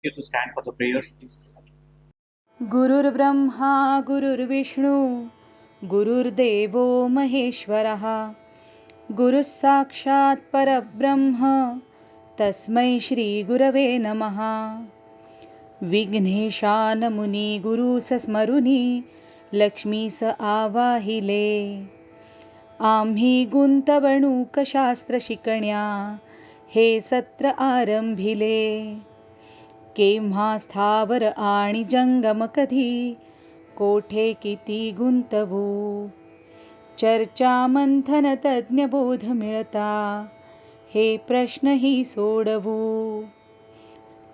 You to stand for the prayers, please. गुरुर्ब्रह्मा गुरुर्विष्णू गुरुर्देवो महेश्वरः गुरुः साक्षात् परब्रह्म तस्मै श्रीगुरवे नमः। विघ्नेशानमुनी गुरुसस्मरुनी लक्ष्मीस आवाहिले आम्ही गुंतवणूकशास्त्र शिकण्या हे सत्र आरंभिले। केव्हा स्थावर आणि जंगम कधी कोठे किती गुंतवू चर्चा मंथन तज्ञ बोध मिळता हे प्रश्नही सोडवू।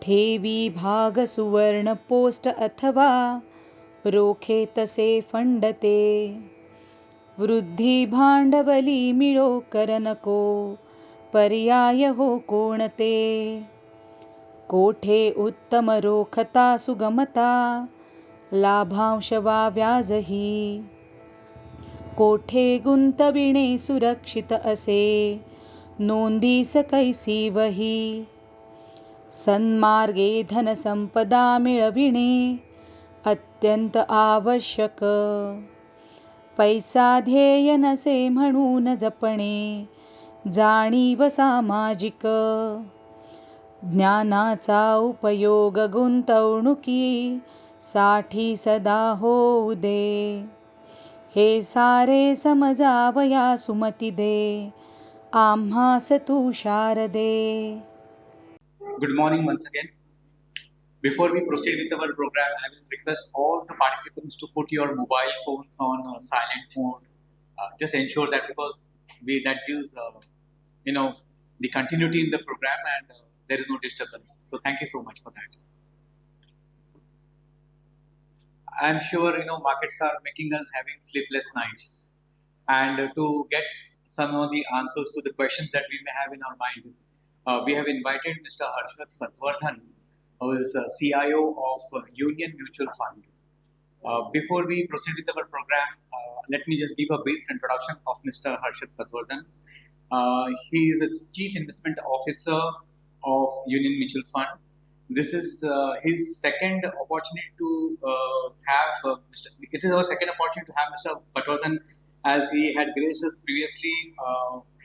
ठेवी भाग सुवर्ण पोस्ट अथवा रोखे तसे फंडते वृद्धी भांडवली मिळो कर नको पर्याय हो कोणते। कोठे उत्तम रोखता सुगमता लाभांश वा व्याजही कोठे गुंतविणे सुरक्षित असे नोंदीस कैसी वही। सन्मार्गे धनसंपदा मिळविणे अत्यंत आवश्यक पैसा ध्येय नसे म्हणून जपणे जाणीव सामाजिक। ज्ञानाचा उपयोग गुंतवणुकी साठी सदा होऊ दे हे सारे समजावया सुमती दे आम्हास तू शारदे। Good morning once again. Before we proceed with our program, I will request all the participants to put your mobile phones on silent mode. Just ensure that because that gives the continuity in the program and there is no disturbance. So thank you so much for that. I am sure markets are making us having sleepless nights, and to get some of the answers to the questions that we may have in our mind, we have invited Mr. Harshad Patwardhan, who is CIO of Union Mutual Fund. Before we proceed with our program, let me just give a brief introduction of Mr. Harshad Patwardhan. He is its Chief Investment Officer of Union Mutual Fund. This is his second opportunity to have It is our second opportunity to have Mr. Patwardhan, as he had graced us previously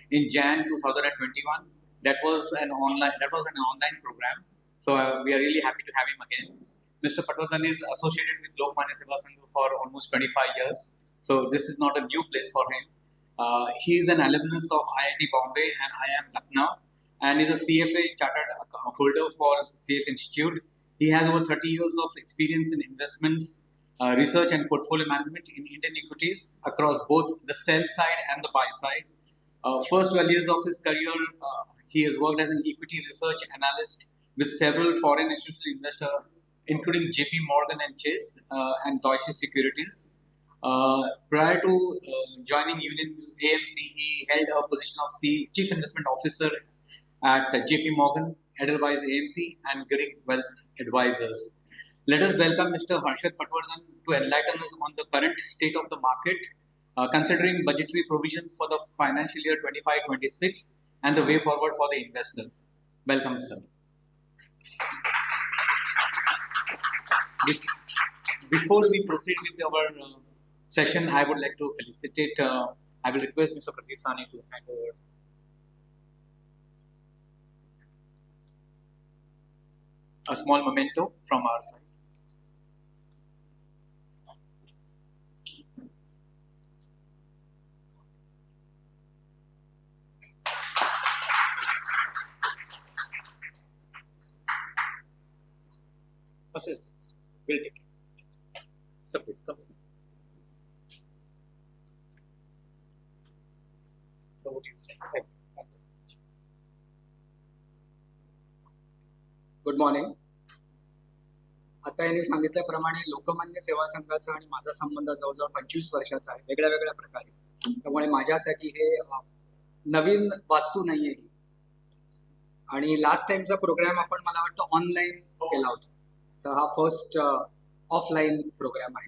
in Jan 2021. That was an online program. So we are really happy to have him again. Mr. Patwardhan is associated with Lokmanya Seva Sangh for almost 25 years. So this is not a new place for him. He is an alumnus of IIT Bombay and IIM Lucknow, and is a CFA chartered holder for CF Institute. He has over 30 years of experience in investments, research and portfolio management in Indian equities across both the sell side and the buy side. First 12 years of his career, he has worked as an equity research analyst with several foreign institutional investors, including JP Morgan and Chase and Deutsche Securities. Prior to joining Union AMC, he held a position of Chief Investment Officer at JP Morgan, Edelweiss AMC, and Grieg Wealth Advisors. Let us welcome Mr. Harshad Patwardhan to enlighten us on the current state of the market, considering budgetary provisions for the financial year 25-26 and the way forward for the investors. Welcome, sir. Before we proceed with our session, I would like to felicitate, I will request Mr. Pradeep Sani to hand over a small memento from our side. Sir, we'll take it. Sir, please come. So what do you say? Good morning. आता यांनी सांगितल्याप्रमाणे लोकमान्य सेवा संघाचा आणि माझा संबंध जवळजवळ 25 वर्षाचा आहे, वेगळ्या वेगळ्या प्रकारे. त्यामुळे माझ्यासाठी हे नवीन वास्तू नाहीये. आणि लास्ट टाइमचा प्रोग्राम आपण मला वाटतं ऑनलाईन केला होता, तर हा फर्स्ट ऑफलाईन प्रोग्राम आहे.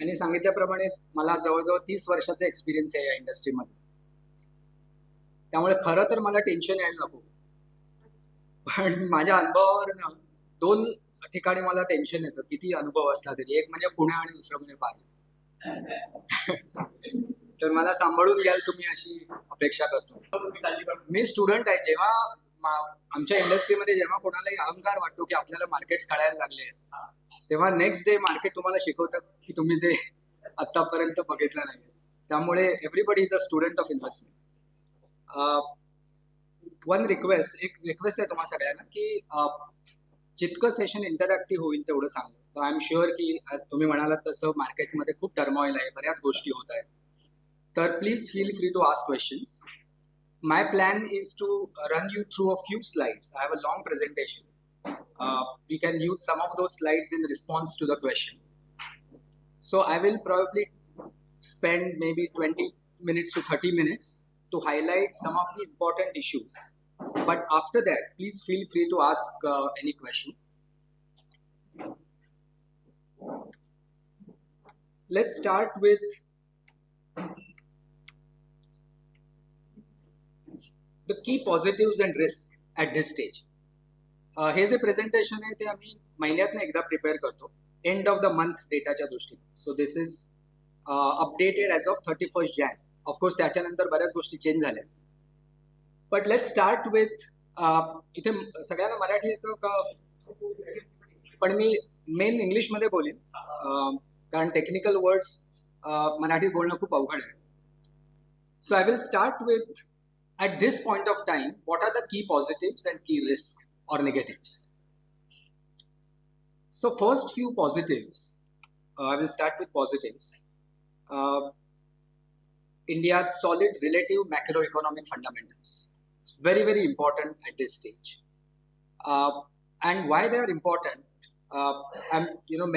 यांनी सांगितल्याप्रमाणे मला जवळजवळ 30 वर्षाचा एक्सपिरियन्स आहे या इंडस्ट्रीमध्ये. त्यामुळे खरं तर मला टेन्शन यायला नको, पण माझ्या अनुभवावरनं 2 ठिकाणी मला टेन्शन येतं, किती अनुभव असला तरी. एक म्हणजे पुणे आणि दुसरं म्हणजे पार्ले. तर मला सांभाळून घ्याल तुम्ही अशी अपेक्षा करतो. मी स्टुडंट आहे. जेव्हा आमच्या इंडस्ट्रीमध्ये जेव्हा कोणालाही अहंकार वाटतो की आपल्याला मार्केट्स कळायला लागले आहेत, तेव्हा नेक्स्ट डे मार्केट तुम्हाला शिकवतं की तुम्ही जे आतापर्यंत बघितलं नाही. त्यामुळे everybody is a student of investment. One request, एक रिक्वेस्ट आहे तुम्हाला सगळ्यांना की जितकं सेशन इंटरॅक्टिव्ह होईल तेवढं सांगा. तर आय एम शुअर की तुम्ही म्हणालात तसं मार्केटमध्ये खूप टर्मॉईल आहे, बऱ्याच गोष्टी होत आहेत. तर please feel free to ask questions. My plan is to run you through a few slides. I have a long presentation. We can use some of those slides in response to the question. So I will probably spend maybe 20 minutes to 30 minutes to highlight some of the important issues. But after that, please feel free to ask any question. Let's start with the key positives and risks at this stage. हे जे presentation आहे ते आम्ही महिन्यातनं एकदा prepare करतो, end of the month डेटाच्या दृष्टीने. So this is updated as of 31 Jan. Of course त्याच्यानंतर बऱ्याच गोष्टी चेंज झाल्या. बट लेट स्टार्ट विथ, इथे सगळ्यांना मराठी येतं का? पण मी मेन इंग्लिशमध्ये बोलेन, कारण टेक्निकल वर्ड्स मराठीत बोलणं खूप अवघड आहे. So I will start with, at this point of time, what are the key positives and key risks or negatives? So first few positives, I will start with positives. India's solid relative macroeconomic fundamentals. It's very, very important at this stage. And why they are important,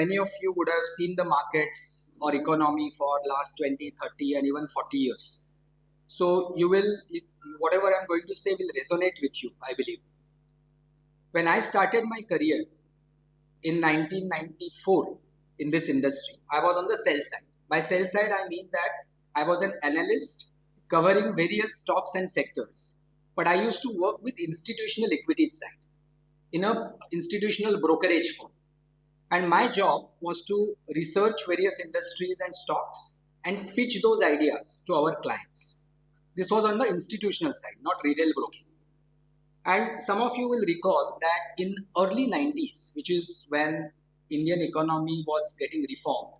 many of you would have seen the markets or economy for last 20, 30 and even 40 years. So you will, whatever I'm going to say will resonate with you, I believe. When I started my career in 1994 in this industry, I was on the sell side. By sell side, I mean that I was an analyst covering various stocks and sectors. But I used to work with institutional equities side in a institutional brokerage firm. And my job was to research various industries and stocks and pitch those ideas to our clients. This was on the institutional side, not retail broking. And some of you will recall that in early 90s, which is when Indian economy was getting reformed,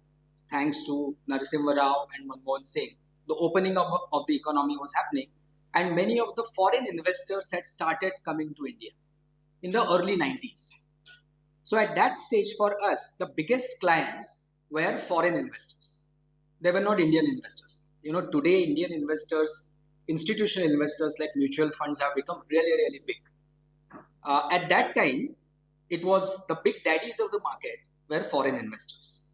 thanks to Narasimha Rao and Manmohan Singh, the opening of the economy was happening, and many of the foreign investors had started coming to India in the early 90s. So at that stage for us, the biggest clients were foreign investors. They were not Indian investors. Today Indian investors, institutional investors like mutual funds have become really, really big. At that time, it was the big daddies of the market were foreign investors.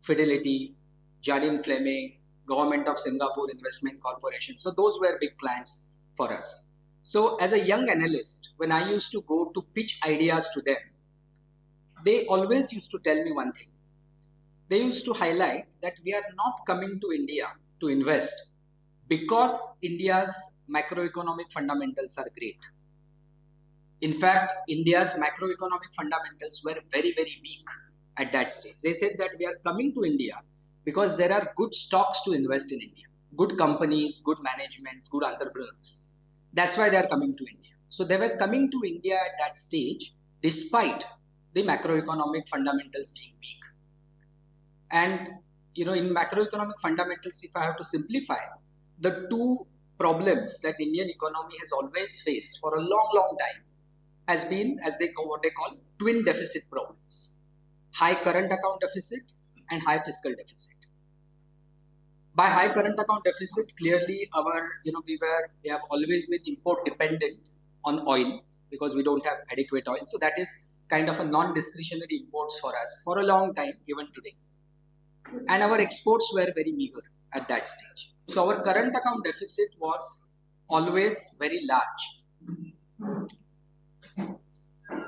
Fidelity, Jardine Fleming, Government of Singapore Investment Corporation. So those were big clients for us. So as a young analyst, when I used to go to pitch ideas to them, they always used to tell me one thing. They used to highlight that we are not coming to India to invest because India's macroeconomic fundamentals are great. In fact, India's macroeconomic fundamentals were very, very weak at that stage. They said that we are coming to India because there are good stocks to invest in India, good companies, good managements, good entrepreneurs. That's why they are coming to India. So they were coming to India at that stage despite the macroeconomic fundamentals being weak. And in macroeconomic fundamentals, if I have to simplify, the two problems that Indian economy has always faced for a long, long time has been what they call twin deficit problems: high current account deficit and high fiscal deficit. By high current account deficit, clearly we have always been import dependent on oil because we don't have adequate oil. So that is kind of a non-discretionary imports for us for a long time, even today. And our exports were very meager at that stage. So our current account deficit was always very large.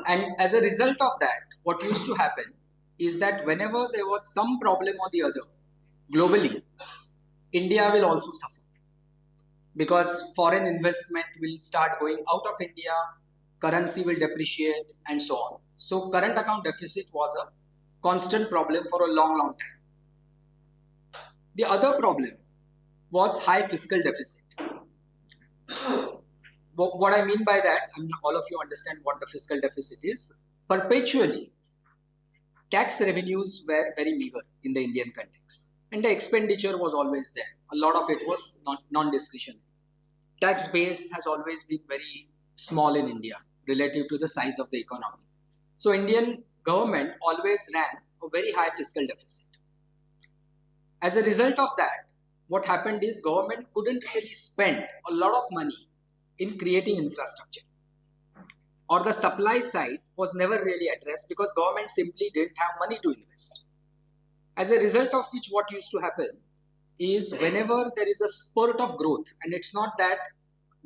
And as a result of that, what used to happen is that whenever there was some problem or the other, globally, India will also suffer. Because foreign investment will start going out of India, currency will depreciate, and so on. So current account deficit was a constant problem for a long, long time. The other problem was high fiscal deficit. What I mean by that, all of you understand what the fiscal deficit is. Perpetually, tax revenues were very meager in the Indian context, and the expenditure was always there. A lot of it was non-discretionary. Tax base has always been very small in India relative to the size of the economy. So Indian government always ran a very high fiscal deficit. As a result of that, what happened is government couldn't really spend a lot of money in creating infrastructure, or the supply side was never really addressed because government simply didn't have money to invest. As a result of which, what used to happen is whenever there is a spurt of growth, and it's not that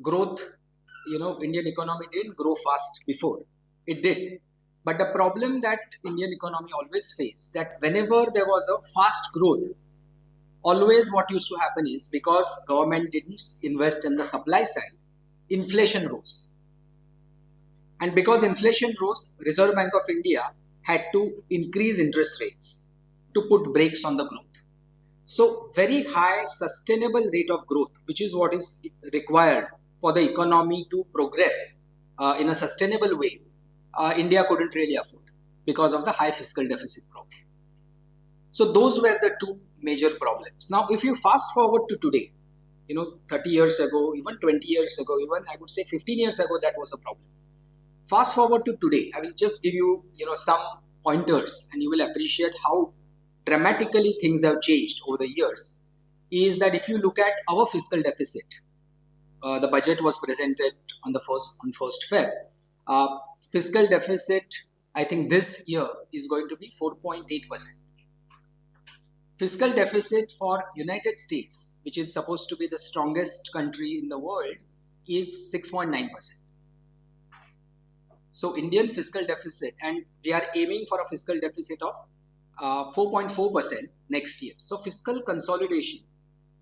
growth, Indian economy didn't grow fast before, it did. But the problem that Indian economy always faced, that whenever there was a fast growth, always what used to happen is because government didn't invest in the supply side, inflation rose. And because inflation rose, Reserve Bank of India had to increase interest rates to put brakes on the growth. So very high sustainable rate of growth, which is what is required for the economy to progress in a sustainable way, India couldn't really afford because of the high fiscal deficit problem. So those were the two major problems. Now, if you fast forward to today, 30 years ago, even 20 years ago, even I would say 15 years ago, that was a problem. Fast forward to today, I will just give you, some pointers, and you will appreciate how dramatically things have changed over the years. Is that if you look at our fiscal deficit, the budget was presented on 1st Feb. Fiscal deficit, I think this year is going to be 4.8%. Fiscal deficit for United States, which is supposed to be the strongest country in the world, is 6.9%. So Indian fiscal deficit, and we are aiming for a fiscal deficit of 4.4% next year. So fiscal consolidation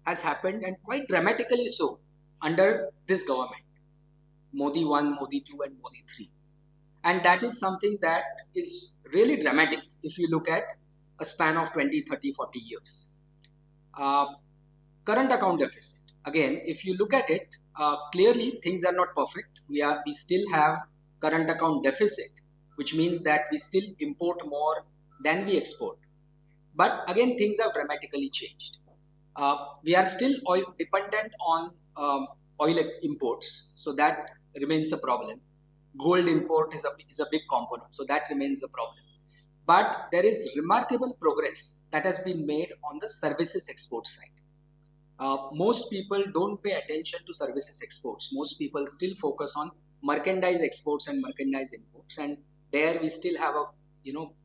has happened, and quite dramatically so, under this government, Modi 1, Modi 2 and Modi 3. And that is something that is really dramatic if you look at a span of 20, 30, 40 years. Current account deficit. Again, if you look at it, clearly things are not perfect. We still have current account deficit, which means that we still import more than we export. But again, things have dramatically changed. We are still oil dependent on oil imports, so that remains a problem. Gold import is a big component, so that remains a problem. But there is remarkable progress that has been made on the services export side. Most people don't pay attention to services exports. Most people still focus on merchandise exports and merchandise imports, and there we still have a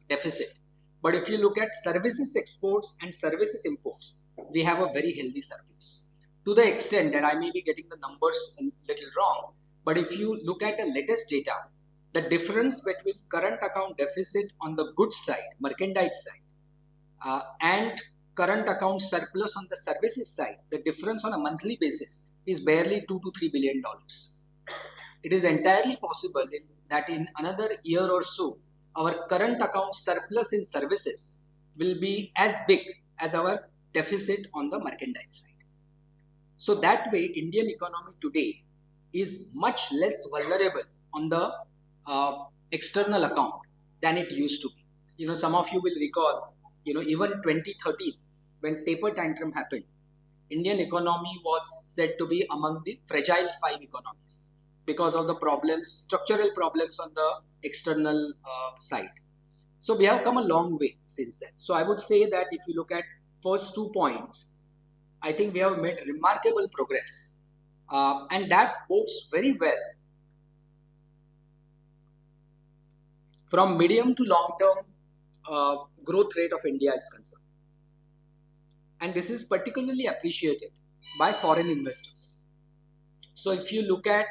deficit. But if you look at services exports and services imports, we have a very healthy surplus. To the extent that I may be getting the numbers a little wrong, but if you look at the latest data, the difference between current account deficit on the goods side, merchandise side, and current account surplus on the services side, the difference on a monthly basis is barely $2 to $3 billion. It is entirely possible that in another year or so, our current account surplus in services will be as big as our deficit on the merchandise side. So that way, Indian economy today is much less vulnerable on the external account than it used to be. Some of you will recall, even 2013, when taper tantrum happened, Indian economy was said to be among the fragile 5 economies because of the problems, structural problems on the external side. So we have come a long way since then. So I would say that if you look at first 2 points, I think we have made remarkable progress, and that bodes very well from medium to long term growth rate of India is concerned. And this is particularly appreciated by foreign investors. So if you look at,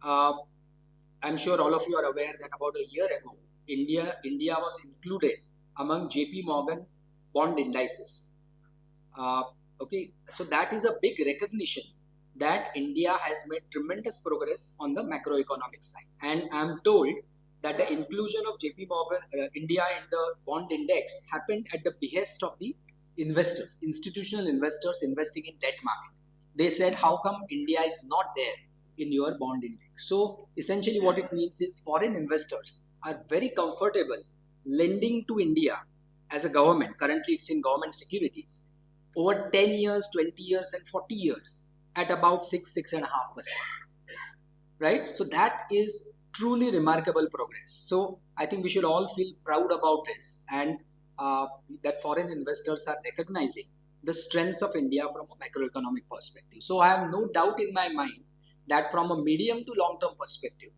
I'm sure all of you are aware that about a year ago, India was included among JP Morgan bond indices. Okay, so that is a big recognition that India has made tremendous progress on the macroeconomic side. And I'm told that the inclusion of JP Morgan India in the bond index happened at the behest of the investors, institutional investors investing in debt market. They said, how come India is not there in your bond index? So essentially what it means is foreign investors are very comfortable lending to India as a government. Currently it's in government securities over 10 years, 20 years and 40 years at about 6.5%, right? So that is truly remarkable progress. So I think we should all feel proud about this, and that foreign investors are recognizing the strengths of India from a macroeconomic perspective. So I have no doubt in my mind that from a medium to long-term perspective,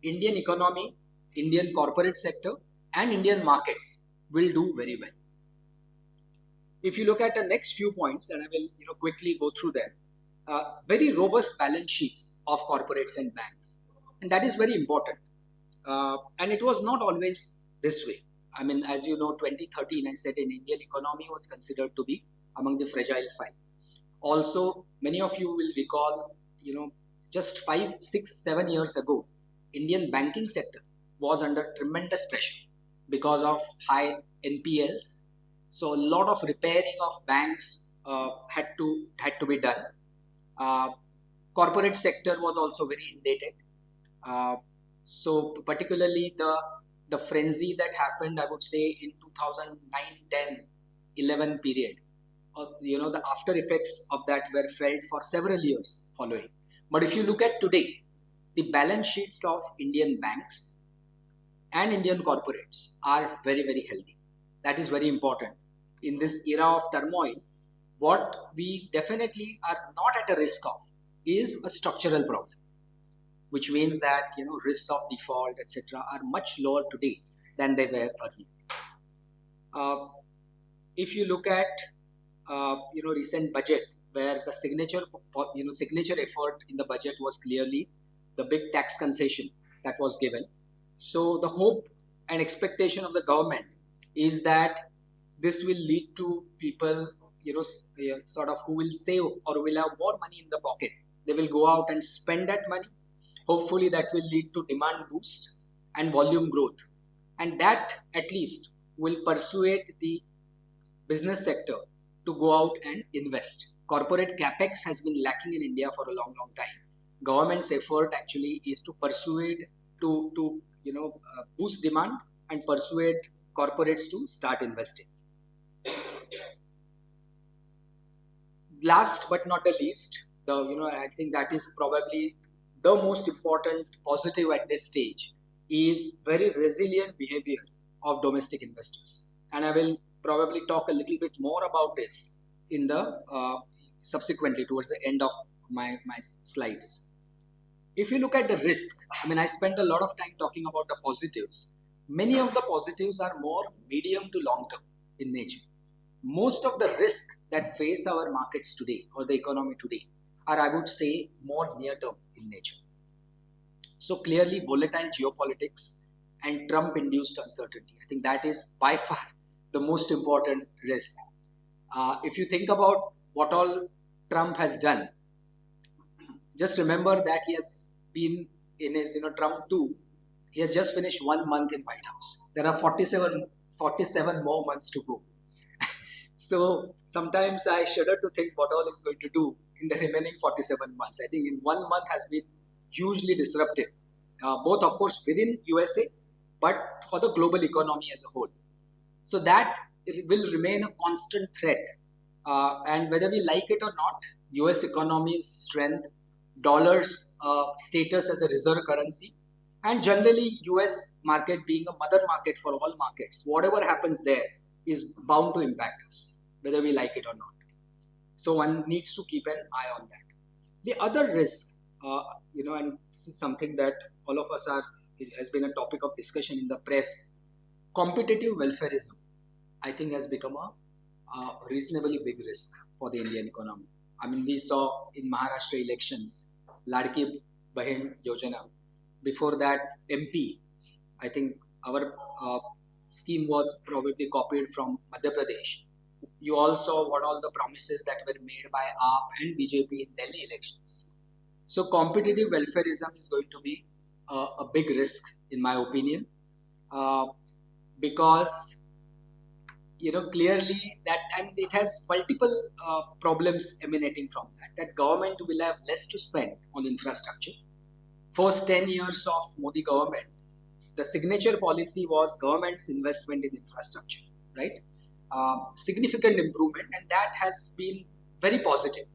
Indian economy, Indian corporate sector and Indian markets will do very well. If you look at the next few points, and I will quickly go through them, very robust balance sheets of corporates and banks, and that is very important. And it was not always this way. I mean, as you know, 2013, I said in Indian economy was considered to be among the fragile five. Also, many of you will recall, just 5, 6, 7 years ago, Indian banking sector was under tremendous pressure because of high NPLs. So a lot of repairing of banks had to be done. Corporate sector was also very indebted. So particularly the frenzy that happened, I would say in 2009, 10, 11 period, the after effects of that were felt for several years following. But if you look at today, the balance sheets of Indian banks and Indian corporates are very, very healthy. That is very important. In this era of turmoil, what we definitely are not at a risk of is a structural problem, which means that risks of default, etc., are much lower today than they were earlier. If you look at recent budget, where the signature effort in the budget was clearly the big tax concession that was given. So the hope and expectation of the government is that this will lead to people, sort of who will save or will have more money in the pocket. They will go out and spend that money. Hopefully that will lead to demand boost and volume growth. And that at least will persuade the business sector to go out and invest. Corporate capex has been lacking in India for a long, long time. Government's effort actually is to persuade, to boost demand and persuade corporates to start investing. Last but not the least, I think that is probably the most important positive at this stage is very resilient behavior of domestic investors. And I will probably talk a little bit more about this in the subsequently towards the end of my slides. If you look at the risk, I spent a lot of time talking about the positives. Many of the positives are more medium to long term in nature. Most of the risk that face our markets today or the economy today are, I would say, more near term in nature. So clearly volatile geopolitics and Trump induced uncertainty. I think that is by far the most important risk. If you think about what all Trump has done, just remember that he has been in his, Trump 2, he has just finished 1 month in White House. There are 47 more months to go. So sometimes I shudder to think what all is going to do in the remaining 47 months. I think in 1 month has been hugely disruptive, both of course within USA, but for the global economy as a whole. So that will remain a constant threat. And whether we like it or not, US economy's strength, dollar's status as a reserve currency, and generally US market being a mother market for all markets, whatever happens there is bound to impact us, whether we like it or not. So one needs to keep an eye on that. The other risk, and this is something that all of us has been a topic of discussion in the press, competitive welfareism, I think has become a reasonably big risk for the Indian economy. We saw in Maharashtra elections, Ladki Bahin Yojana. Before that, MP, I think our scheme was probably copied from Madhya Pradesh. You all saw what all the promises that were made by AAP and BJP in Delhi elections. So competitive welfareism is going to be a big risk, in my opinion, because clearly that, and it has multiple problems emanating from that. That government will have less to spend on infrastructure. First 10 years of Modi government, the signature policy was government's investment in infrastructure, right? Significant improvement, and that has been very positive.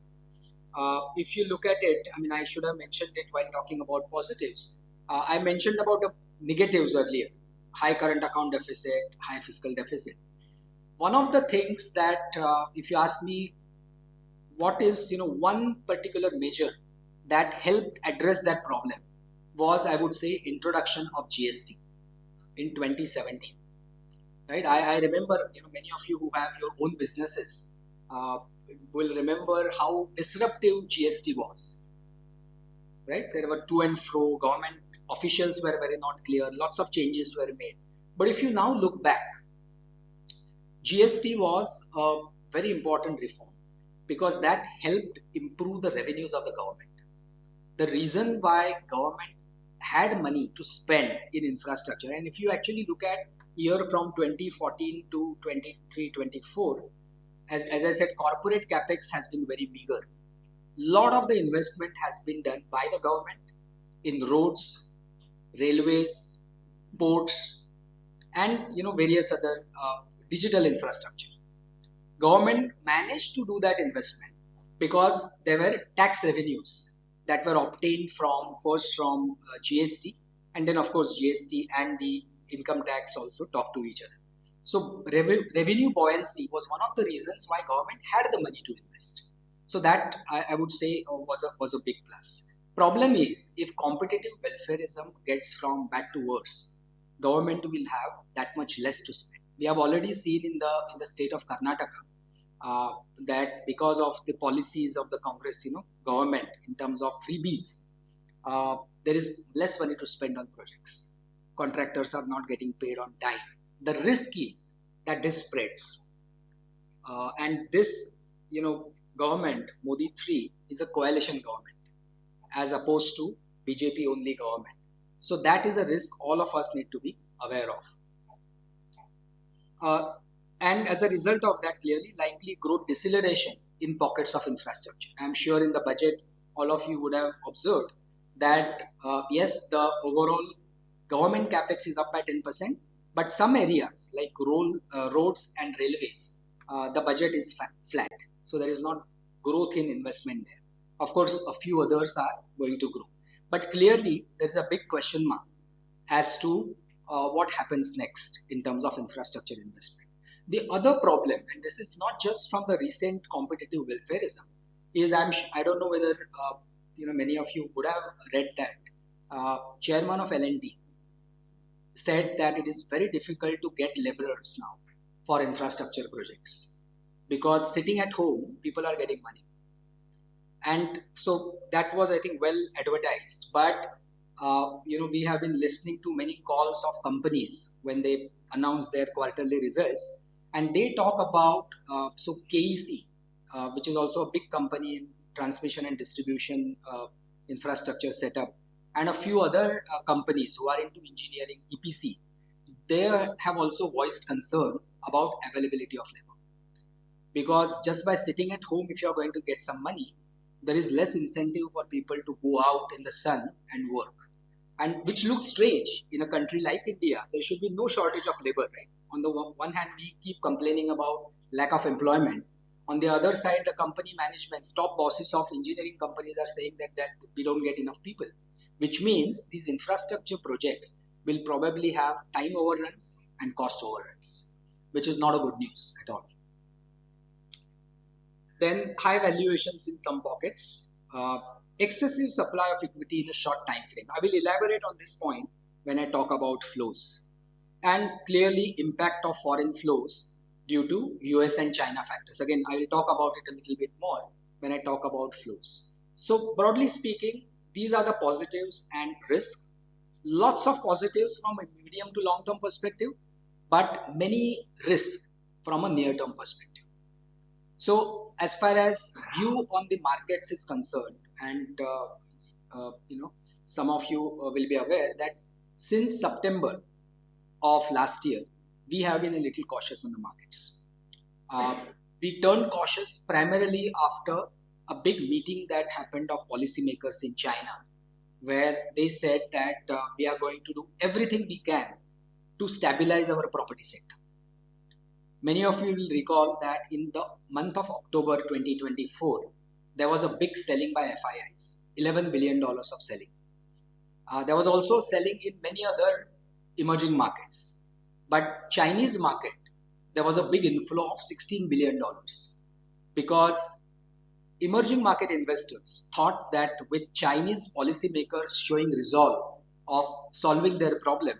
If you look at it, I mean, I should have mentioned it while talking about positives. I mentioned about the negatives earlier: high current account deficit, high fiscal deficit. One of the things that, if you ask me, what is one particular measure that helped address that problem was, I would say, introduction of GST in 2017. Right? I remember, many of you who have your own businesses will remember how disruptive GST was. Right? There were to and fro. Government officials were very not clear. Lots of changes were made. But if you now look back, GST was a very important reform because that helped improve the revenues of the government. The reason why government had money to spend in infrastructure, and if you actually look at year from 2014 to 23-24, as I said, corporate capex has been very meager. Lot of the investment has been done by the government in roads, railways, ports, and various other digital infrastructure. Government managed to do that investment because there were tax revenues that were obtained from GST, and then of course GST and the income tax also talk to each other. So revenue buoyancy was one of the reasons why government had the money to invest. So that I would say was a big plus. Problem is, if competitive welfareism gets from bad to worse, government will have that much less to spend. We have already seen in the state of Karnataka that because of the policies of the Congress, government in terms of freebies, there is less money to spend on projects. Contractors are not getting paid on time. The risk is that this spreads, and this, government Modi 3 is a coalition government as opposed to BJP only government. So that is a risk all of us need to be aware of. And as a result of that, clearly likely growth deceleration in pockets of infrastructure. I'm sure in the budget, all of you would have observed that, yes, the overall government capex is up by 10%, but some areas like roads and railways, the budget is flat. So there is not growth in investment there. Of course, a few others are going to grow. But clearly, there is a big question mark as to what happens next in terms of infrastructure investment. The other problem, and this is not just from the recent competitive welfareism, is I don't know whether many of you would have read that chairman of L&T said that it is very difficult to get laborers now for infrastructure projects because sitting at home, people are getting money. And so that was, I think, well advertised. But, we have been listening to many calls of companies when they announce their quarterly results. And they talk about, KEC, which is also a big company in transmission and distribution infrastructure setup, and a few other companies who are into engineering, EPC, they have also voiced concern about availability of labor. Because just by sitting at home, if you're going to get some money, there is less incentive for people to go out in the sun and work. And which looks strange in a country like India. There should be no shortage of labor, right? On the one hand, we keep complaining about lack of employment. On the other side, the company management, top bosses of engineering companies are saying that we don't get enough people, which means these infrastructure projects will probably have time overruns and cost overruns, which is not a good news at all. Then high valuations in some pockets, excessive supply of equity in a short time frame. I will elaborate on this point when I talk about flows. And clearly impact of foreign flows due to US and China factors. Again, I will talk about it a little bit more when I talk about flows. So broadly speaking, these are the positives and risks. Lots of positives from a medium to long-term perspective, but many risks from a near-term perspective. So as far as view on the markets is concerned, and some of you will be aware that since September of last year, we have been a little cautious on the markets. We turned cautious primarily after a big meeting that happened of policymakers in China, where they said that we are going to do everything we can to stabilize our property sector. Many of you will recall that in the month of October 2024, there was a big selling by FIIs, $11 billion of selling. There was also selling in many other emerging markets. But Chinese market, there was a big inflow of $16 billion because emerging market investors thought that with Chinese policymakers showing resolve of solving their problem,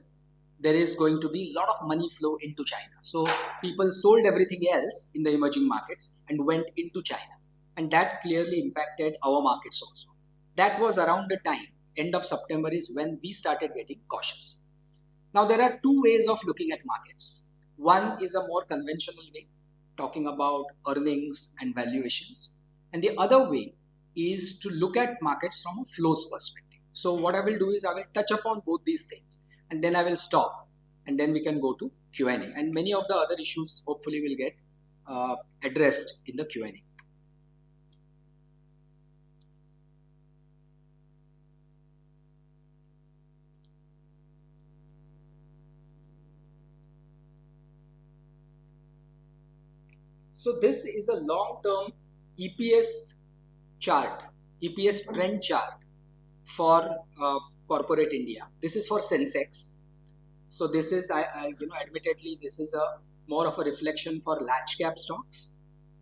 there is going to be a lot of money flow into China. So people sold everything else in the emerging markets and went into China. And that clearly impacted our markets also. That was around the time, end of September is when we started getting cautious. Now there are two ways of looking at markets. One is a more conventional way, talking about earnings and valuations. And the other way is to look at markets from a flows perspective. So what I will do is I will touch upon both these things and then I will stop and then we can go to Q&A. And many of the other issues hopefully will get addressed in the Q&A. So this is a long-term EPS chart, EPS trend chart for corporate India. This is for Sensex. So this is, admittedly, this is a more of a reflection for large cap stocks.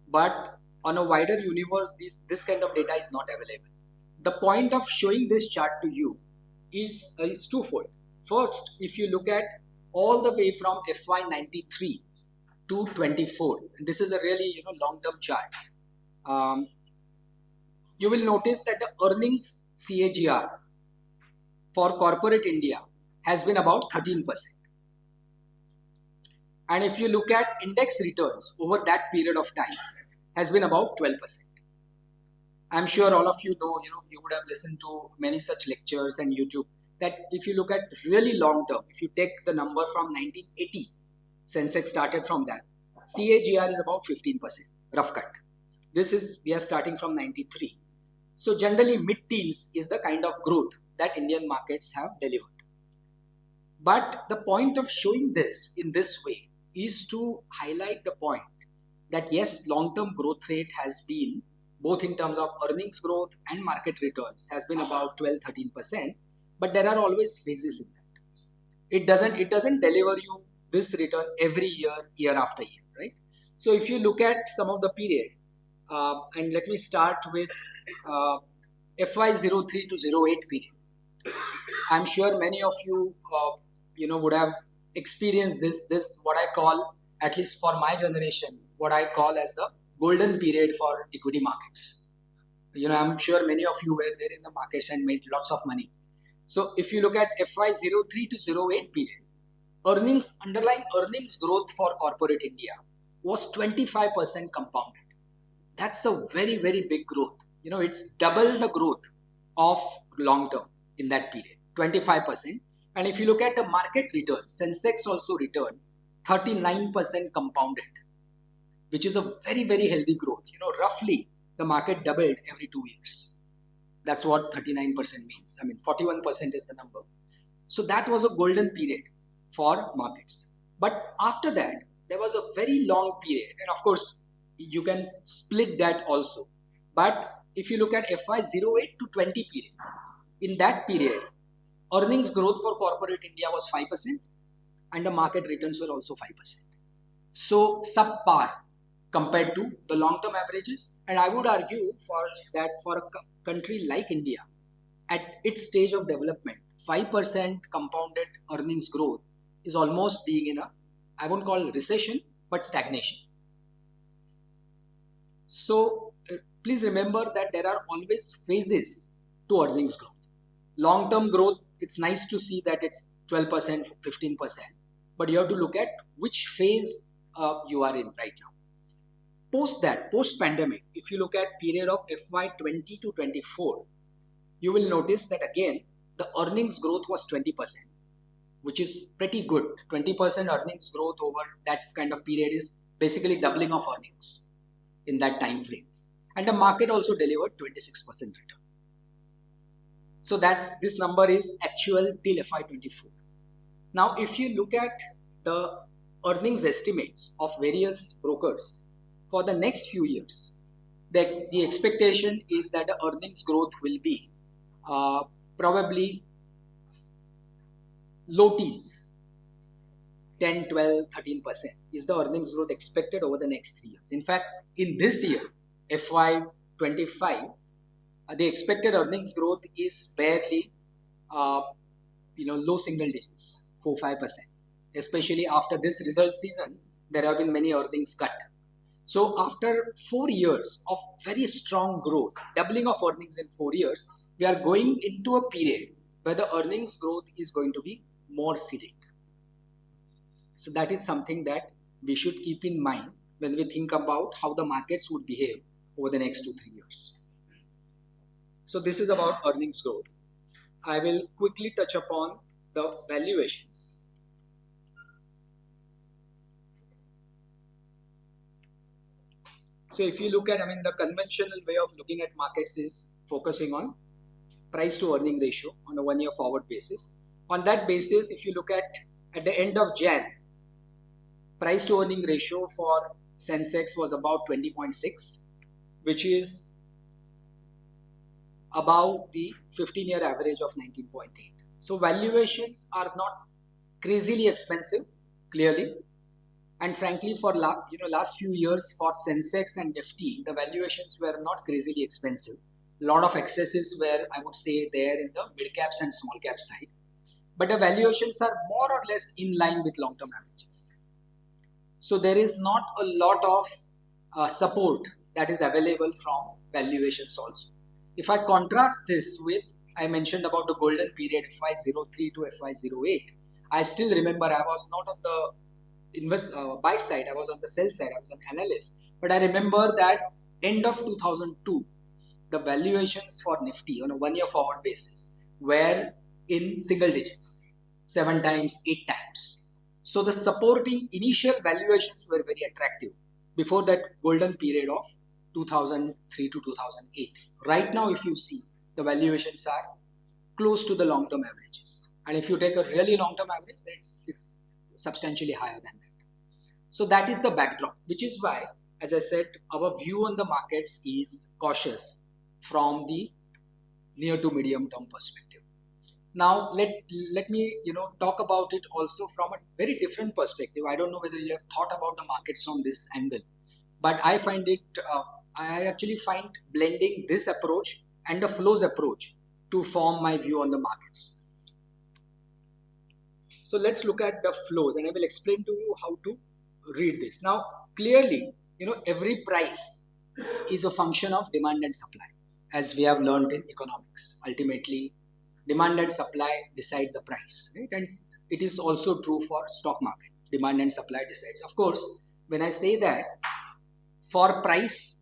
But on a wider universe, this kind of data is not available. The point of showing this chart to you is twofold. First, if you look at all the way from FY93 to 24, and this is a really long-term chart. You will notice that the earnings CAGR for corporate India has been about 13%. And if you look at index returns over that period of time, has been about 12%. I'm sure all of you know, you would have listened to many such lectures and YouTube, that if you look at really long term, if you take the number from 1980, Sensex started from that, CAGR is about 15%, rough cut. We are starting from 93. So generally mid-teens is the kind of growth that Indian markets have delivered. But the point of showing this in this way is to highlight the point that yes, long-term growth rate has been, both in terms of earnings growth and market returns, has been about 12-13%, but there are always phases in that. It doesn't deliver you this return every year after year, right? So if you look at some of the period, and let me start with FY03 to 08 period. I'm sure many of you, would have experienced this what I call, at least for my generation, what I call as the golden period for equity markets. I'm sure many of you were there in the markets and made lots of money. So if you look at FY03 to 08 period, underlying earnings growth for corporate India was 25% compounded. That's a very, very big growth. It's double the growth of long term in that period, 25%. And if you look at the market return, Sensex also returned 39% compounded, which is a very, very healthy growth. Roughly the market doubled every 2 years. That's what 39% means. 41% is the number. So that was a golden period for markets. But after that, there was a very long period. And of course, you can split that also. But if you look at FY08 to 20 period, in that period, earnings growth for corporate India was 5% and the market returns were also 5%. So subpar compared to the long-term averages. And I would argue for a country like India, at its stage of development, 5% compounded earnings growth is almost being in I won't call recession, but stagnation. So please remember that there are always phases to earnings growth. Long-term growth, it's nice to see that it's 12%, 15%, but you have to look at which phase you are in right now. Post-pandemic, if you look at period of FY20 to 24, you will notice that again, the earnings growth was 20%, which is pretty good. 20% earnings growth over that kind of period is basically doubling of earnings in that time frame. And the market also delivered 26% return. So this number is actual till FY24. Now, if you look at the earnings estimates of various brokers for the next few years, the expectation is that the earnings growth will be probably low teens, 10, 12, 13% is the earnings growth expected over the next 3 years. In fact, in this year, FY25, the expected earnings growth is barely, low single digits, 4-5%. Especially after this result season, there have been many earnings cut. So after 4 years of very strong growth, doubling of earnings in 4 years, we are going into a period where the earnings growth is going to be more sedate. So that is something that we should keep in mind when we think about how the markets would behave over the next 2-3 years. So this is about earnings growth. I will quickly touch upon the valuations. So if you look at, the conventional way of looking at markets is focusing on price to earning ratio on a 1 year forward basis. On that basis, if you look at the end of Jan, price to earning ratio for Sensex was about 20.6, which is above the 15-year average of 19.8. So valuations are not crazily expensive, clearly. And frankly, for last few years for Sensex and Nifty, the valuations were not crazily expensive. A lot of excesses were, I would say, there in the mid caps and small cap side. But the valuations are more or less in line with long-term averages. So there is not a lot of support that is available from valuations also. If I contrast this with, I mentioned about the golden period FY03 to FY08, I still remember I was not on the buy side, I was on the sell side, I was an analyst. But I remember that end of 2002, the valuations for Nifty on a 1 year forward basis were in single digits, 7 times, 8 times. So the supporting initial valuations were very attractive before that golden period of 2003 to 2008. Right now, if you see, the valuations are close to the long-term averages. And if you take a really long-term average, then it's substantially higher than that. So that is the backdrop, which is why, as I said, our view on the markets is cautious from the near to medium term perspective. Now, let me talk about it also from a very different perspective. I don't know whether you have thought about the markets from this angle, but I actually find blending this approach and the flows approach to form my view on the markets. So let's look at the flows, and I will explain to you how to read this. Now, clearly, every price is a function of demand and supply, as we have learned in economics. Ultimately, demand and supply decide the price, right? And it is also true for stock market. Demand and supply decides. Of course, when I say that for price,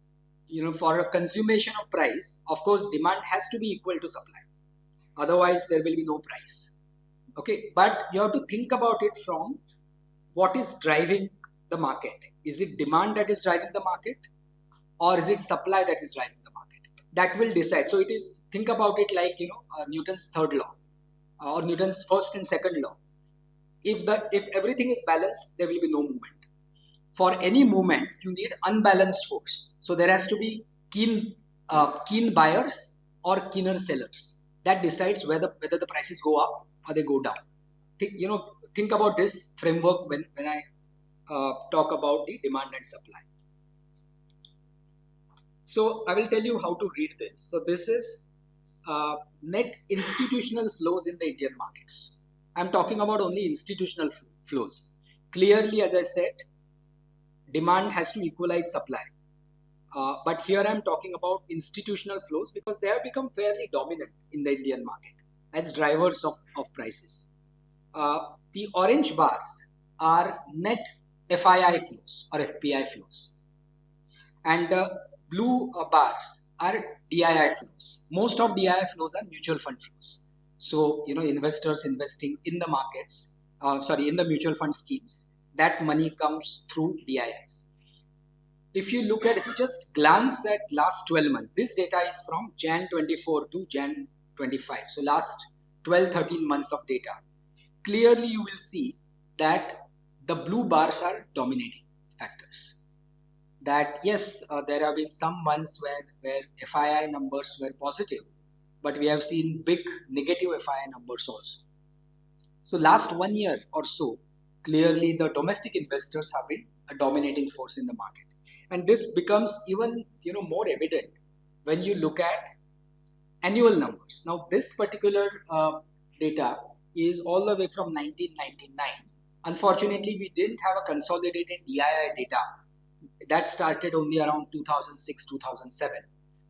for a consummation of price, of course, demand has to be equal to supply. Otherwise, there will be no price. Okay, but you have to think about it from what is driving the market. Is it demand that is driving the market, or is it supply that is driving the market? That will decide. So it is, think about it like Newton's third law or Newton's first and second law. If everything is balanced, there will be no movement. For any movement, you need unbalanced force. So there has to be keen buyers or keener sellers. That decides whether the prices go up or they go down. Think about this framework when I talk about the demand and supply. So I will tell you how to read this. So this is net institutional flows in the Indian markets. I'm talking about only institutional flows. Clearly, as I said, demand has to equalize supply. But here I'm talking about institutional flows because they have become fairly dominant in the Indian market as drivers of prices. The orange bars are net FII flows or FPI flows. And blue bars are DII flows. Most of DII flows are mutual fund flows. So, investors investing in the markets, in the mutual fund schemes, that money comes through DIIs. If you just glance at last 12 months, this data is from Jan 24 to Jan 25. So last 12, 13 months of data. Clearly, you will see that the blue bars are dominating factors. That yes, there have been some months where FII numbers were positive, but we have seen big negative FII numbers also. So last 1 year or so, clearly the domestic investors have been a dominating force in the market. And this becomes even more evident when you look at annual numbers. Now this particular data is all the way from 1999. Unfortunately, we didn't have a consolidated DII data. That started only around 2006, 2007.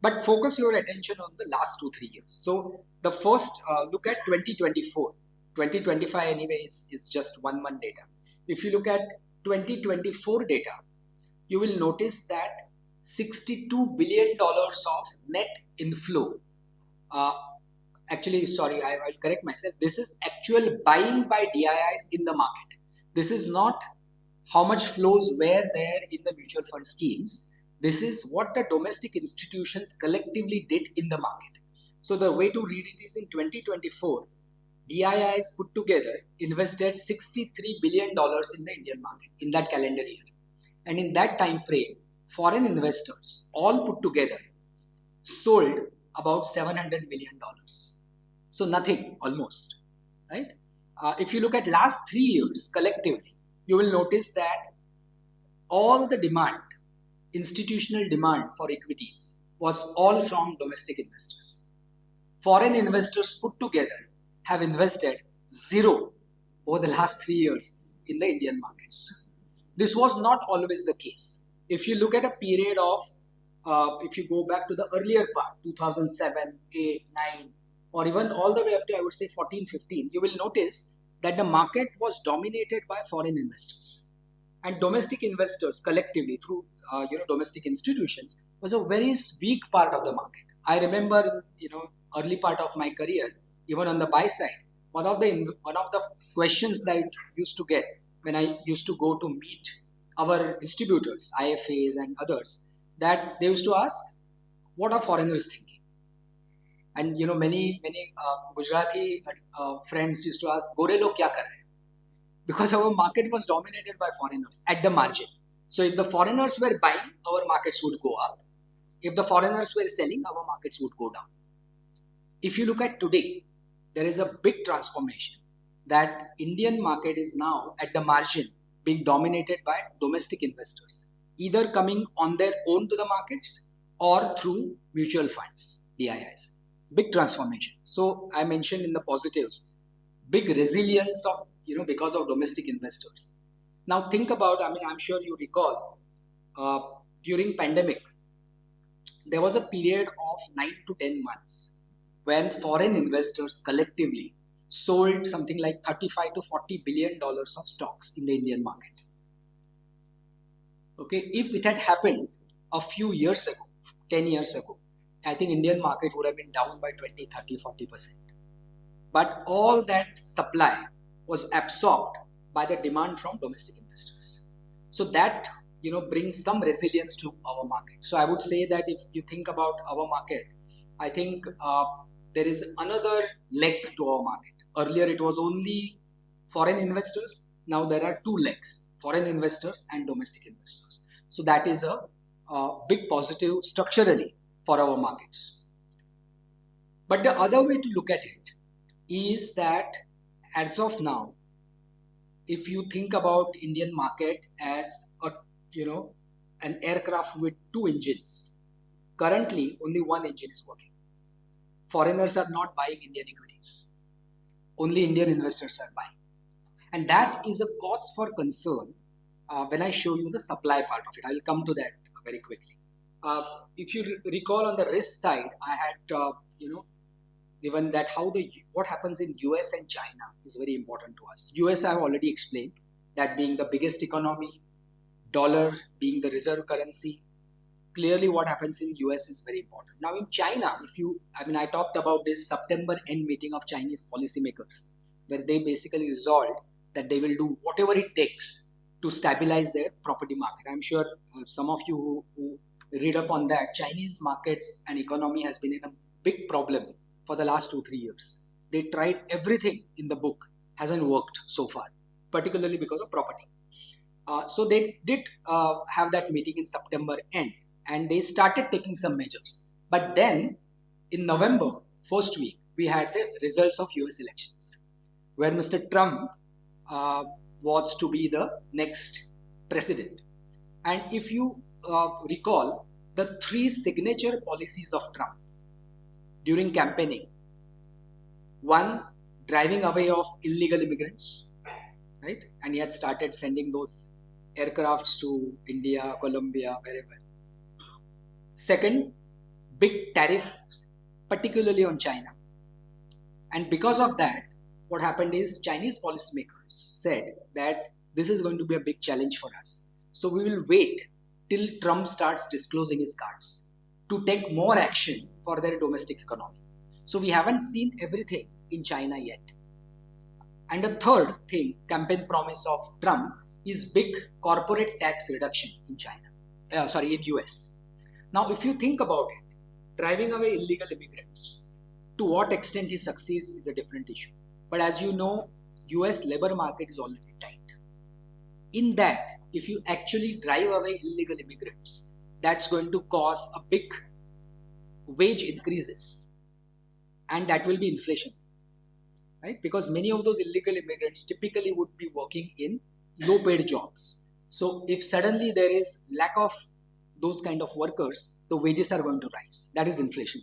But focus your attention on the last 2-3 years. So the first look at 2024. 2025 anyway is just 1 month data. If you look at 2024 data, you will notice that $62 billion of net inflow. Actually, sorry, I will correct myself. This is actual buying by DIIs in the market. This is not how much flows were there in the mutual fund schemes. This is what the domestic institutions collectively did in the market. So the way to read it is in 2024, DIIs put together invested $63 billion in the Indian market in that calendar year. And in that time frame, foreign investors all put together sold about $700 million. So nothing almost, right? If you look at last 3 years collectively, you will notice that all the demand, institutional demand for equities was all from domestic investors. Foreign investors put together have invested zero over the last 3 years in the Indian markets. This was not always the case. If you look at a period of, if you go back to the earlier part, 2007, 8, 9, or even all the way up to, I would say, 14, 15, you will notice that the market was dominated by foreign investors. And domestic investors collectively through, domestic institutions was a very weak part of the market. I remember, early part of my career, even on the buy side, one of the questions that I used to get when I used to go to meet our distributors, IFAs and others, that they used to ask, what are foreigners thinking? And many Gujarati friends used to ask, Gore log kya kar rahe? Because our market was dominated by foreigners at the margin. So if the foreigners were buying, our markets would go up. If the foreigners were selling, our markets would go down. If you look at today, there is a big transformation that Indian market is now at the margin being dominated by domestic investors, either coming on their own to the markets or through mutual funds, DIIs. Big transformation. So I mentioned in the positives, big resilience of, because of domestic investors. Now think about, I'm sure you recall, during pandemic, there was a period of 9 to 10 months when foreign investors collectively sold something like $35 to $40 billion of stocks in the Indian market. Okay, if it had happened a few years ago, 10 years ago, I think Indian market would have been down by 20, 30, 40%. But all that supply was absorbed by the demand from domestic investors. So that, brings some resilience to our market. So I would say that if you think about our market, I think there is another leg to our market. Earlier it was only foreign investors. Now there are two legs, foreign investors and domestic investors. So that is a big positive structurally for our markets. But the other way to look at it is that as of now, if you think about Indian market as an aircraft with 2 engines, currently only one engine is working. Foreigners are not buying Indian equities. Only Indian investors are buying. And that is a cause for concern when I show you the supply part of it. I will come to that very quickly. If you recall on the risk side, I had, given that what happens in US and China is very important to us. US I have already explained, that being the biggest economy, dollar being the reserve currency, clearly what happens in US is very important. Now in China, I talked about this September end meeting of Chinese policymakers, where they basically resolved that they will do whatever it takes to stabilize their property market. I'm sure some of you who read up on that, Chinese markets and economy has been in a big problem for the last 2-3 years. They tried everything in the book, hasn't worked so far, particularly because of property. So they did have that meeting in September end, and they started taking some measures. But then in November, first week, we had the results of US elections, where Mr. Trump was to be the next president. And if you recall, the 3 signature policies of Trump during campaigning: one, driving away of illegal immigrants, right? And he had started sending those aircrafts to India, Colombia, wherever. Second, big tariffs, particularly on China. And because of that, what happened is Chinese policymakers said that this is going to be a big challenge for us. So we will wait till Trump starts disclosing his cards to take more action for their domestic economy. So we haven't seen everything in China yet. And the third thing, campaign promise of Trump, is big corporate tax reduction in in US. Now, if you think about it, driving away illegal immigrants, to what extent he succeeds is a different issue. But as you know, US labor market is already tight. In that, if you actually drive away illegal immigrants, that's going to cause a big wage increases, and that will be inflation, right? Because many of those illegal immigrants typically would be working in low paid jobs. So if suddenly there is lack of those kind of workers, the wages are going to rise. That is inflation.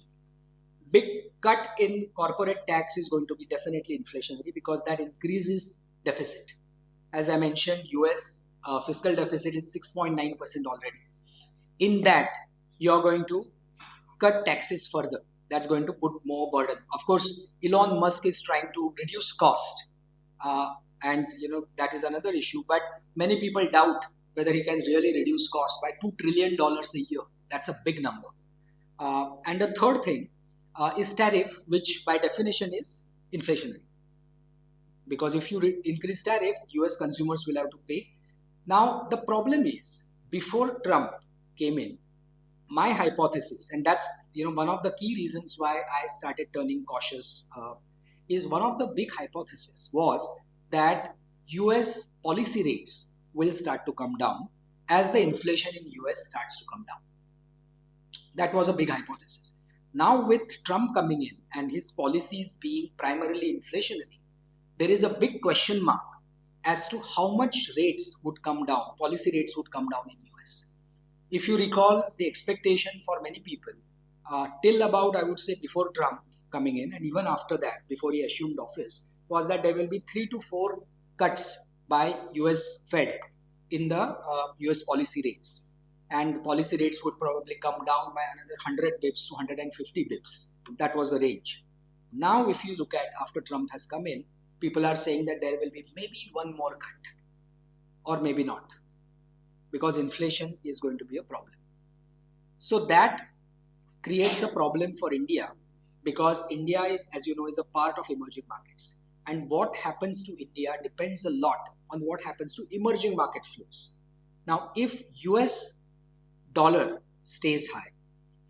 Big cut in corporate tax is going to be definitely inflationary, because that increases deficit. As I mentioned, US fiscal deficit is 6.9% already. In that, you are going to cut taxes further. That's going to put more burden. Of course, Elon Musk is trying to reduce cost, and that is another issue. But many people doubt whether he can really reduce cost by $2 trillion a year. That's a big number. And the third thing is tariff, which by definition is inflationary. Because if you increase tariff, US consumers will have to pay. Now, the problem is, before Trump came in, my hypothesis, and that's one of the key reasons why I started turning cautious, is one of the big hypotheses was that US policy rates will start to come down as the inflation in US starts to come down. That was a big hypothesis. Now with Trump coming in and his policies being primarily inflationary, there is a big question mark as to how much rates would come down, policy rates would come down in US. If you recall, the expectation for many people till about, I would say, before Trump coming in, and even after that, before he assumed office, was that there will be 3 to 4 cuts by US Fed in the US policy rates. And policy rates would probably come down by another 100 bips to 150 bips. That was the range. Now, if you look at after Trump has come in, people are saying that there will be maybe one more cut, or maybe not, because inflation is going to be a problem. So that creates a problem for India, because India is, as you know, is a part of emerging markets. And what happens to India depends a lot on what happens to emerging market flows. Now, if US dollar stays high,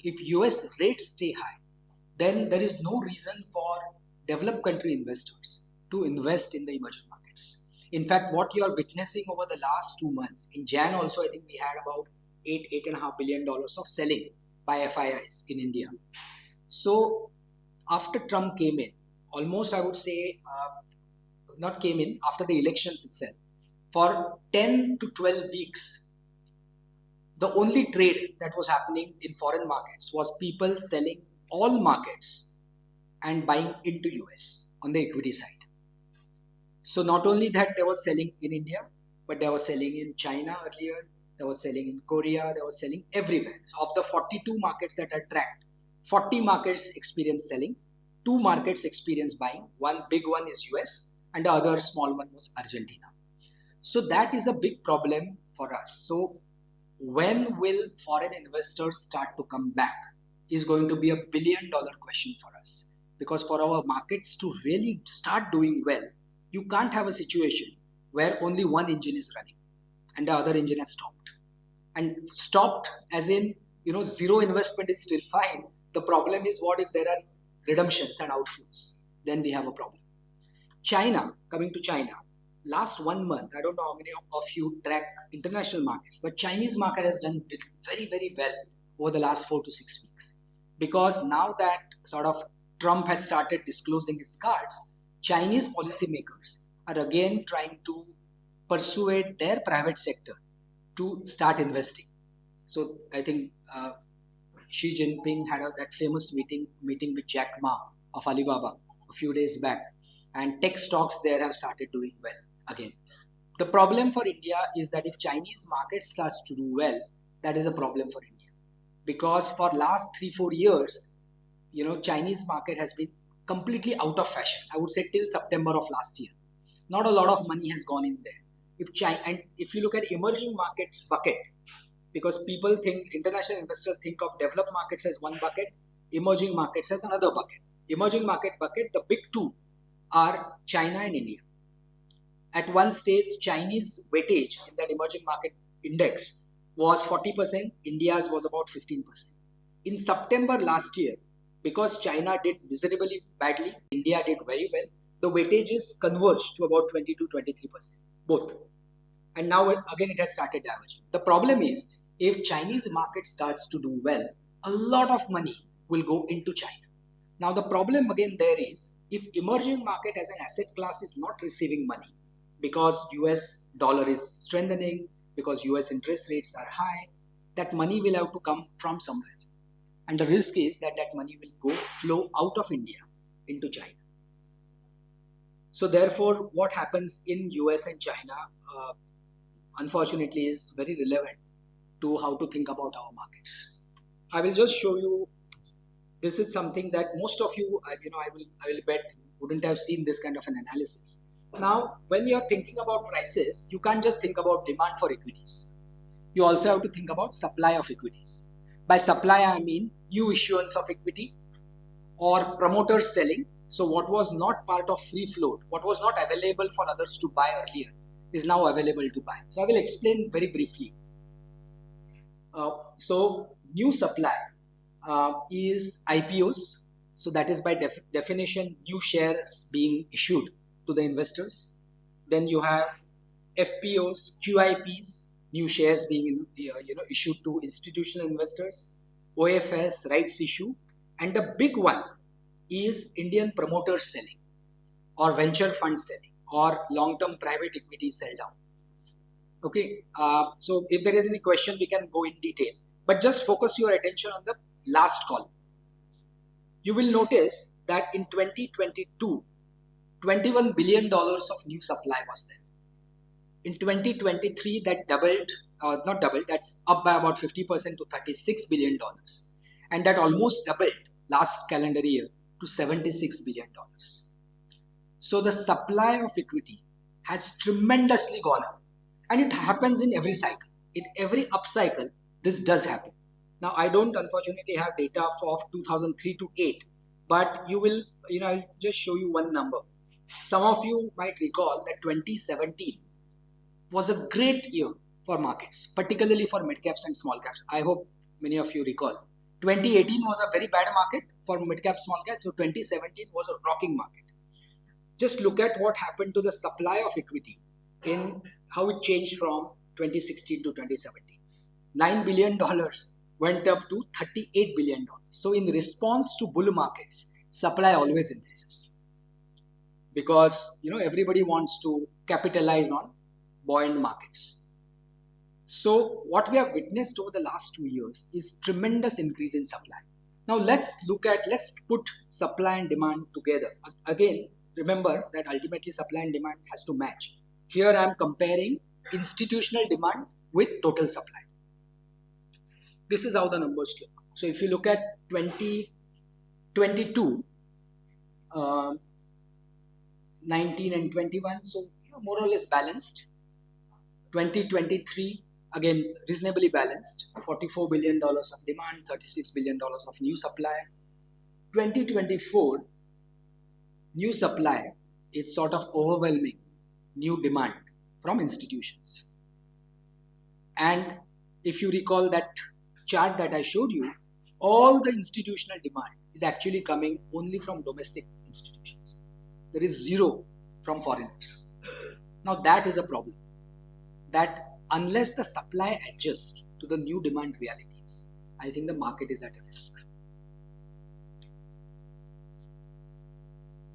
if US rates stay high, then there is no reason for developed country investors to invest in the emerging markets. In fact, what you are witnessing over the last 2 months, in Jan also, I think we had about $8.5 billion of selling by FIIs in India. So after Trump came in, almost I would say, not came in, after the elections itself, for 10 to 12 weeks, the only trade that was happening in foreign markets was people selling all markets and buying into US on the equity side. So not only that they were selling in India, but they were selling in China earlier, they were selling in Korea, they were selling everywhere. So of the 42 markets that are tracked, 40 markets experience selling, 2 markets experience buying, one big one is US and the other small one was Argentina. So that is a big problem for us. So when will foreign investors start to come back is going to be a billion-dollar question for us. Because for our markets to really start doing well, you can't have a situation where only one engine is running and the other engine has stopped. And stopped as in, zero investment is still fine. The problem is, what if there are redemptions and outflows? Then we have a problem. China, coming to China, last 1 month, I don't know how many of you track international markets, but Chinese market has done very, very well over the last 4 to 6 weeks. Because now that sort of Trump had started disclosing his cards, Chinese policymakers are again trying to persuade their private sector to start investing. So I think Xi Jinping had that famous meeting with Jack Ma of Alibaba a few days back, and tech stocks there have started doing well again. The problem for India is that if Chinese market starts to do well, that is a problem for India, because for last 3-4 years, Chinese market has been completely out of fashion. I would say till September of last year, not a lot of money has gone in there. If you look at emerging markets bucket, because people think, international investors think of developed markets as one bucket, emerging markets as another bucket. Emerging market bucket, the big two are China and India. At one stage, Chinese weightage in that emerging market index was 40%, India's was about 15%. In September last year, because China did miserably badly, India did very well, the weightages converged to about 20 to 23%, both. And now again it has started diverging. The problem is, if Chinese market starts to do well, a lot of money will go into China. Now the problem again there is, if emerging market as an asset class is not receiving money, because US dollar is strengthening, because US interest rates are high, that money will have to come from somewhere. And the risk is that money will flow out of India into China. So therefore, what happens in US and China, unfortunately, is very relevant to how to think about our markets. I will just show you. This is something that most of you, I will bet, wouldn't have seen this kind of an analysis. Now, when you are thinking about prices, you can't just think about demand for equities. You also have to think about supply of equities. By supply, I mean new issuance of equity or promoters selling. So what was not part of free float, what was not available for others to buy earlier, is now available to buy. So I will explain very briefly. So new supply is IPOs. So that is by definition new shares being issued to the investors. Then you have FPOs, QIPs, new shares being issued to institutional investors, OFS, rights issue, and the big one is Indian promoters selling, or venture fund selling, or long-term private equity sell down. Okay, so if there is any question, we can go in detail, but just focus your attention on the last column. You will notice that in 2022, $21 billion of new supply was there. In 2023, that doubled, not doubled, that's up by about 50% to $36 billion. And that almost doubled last calendar year to $76 billion. So the supply of equity has tremendously gone up. And it happens in every cycle. In every up cycle, this does happen. Now, I don't unfortunately have data for 2003 to 8, but you will, I'll just show you one number. Some of you might recall that 2017 was a great year for markets, particularly for mid caps and small caps. I hope many of you recall. 2018 was a very bad market for mid cap, small cap. So 2017 was a rocking market. Just look at what happened to the supply of equity in how it changed from 2016 to 2017. $9 billion went up to $38 billion. So in response to bull markets, supply always increases. Because everybody wants to capitalize on buoyant markets. So what we have witnessed over the last 2 years is tremendous increase in supply. Now let's put supply and demand together. Again, remember that ultimately supply and demand has to match. Here I am comparing institutional demand with total supply. This is how the numbers look. So if you look at 2022, 19 and 21, so more or less balanced. 2023, again, reasonably balanced. $44 billion of demand, $36 billion of new supply. 2024, new supply is sort of overwhelming new demand from institutions. And if you recall that chart that I showed you, all the institutional demand is actually coming only from domestic institutions. There is zero from foreigners. Now that is a problem. That unless the supply adjusts to the new demand realities, I think the market is at a risk.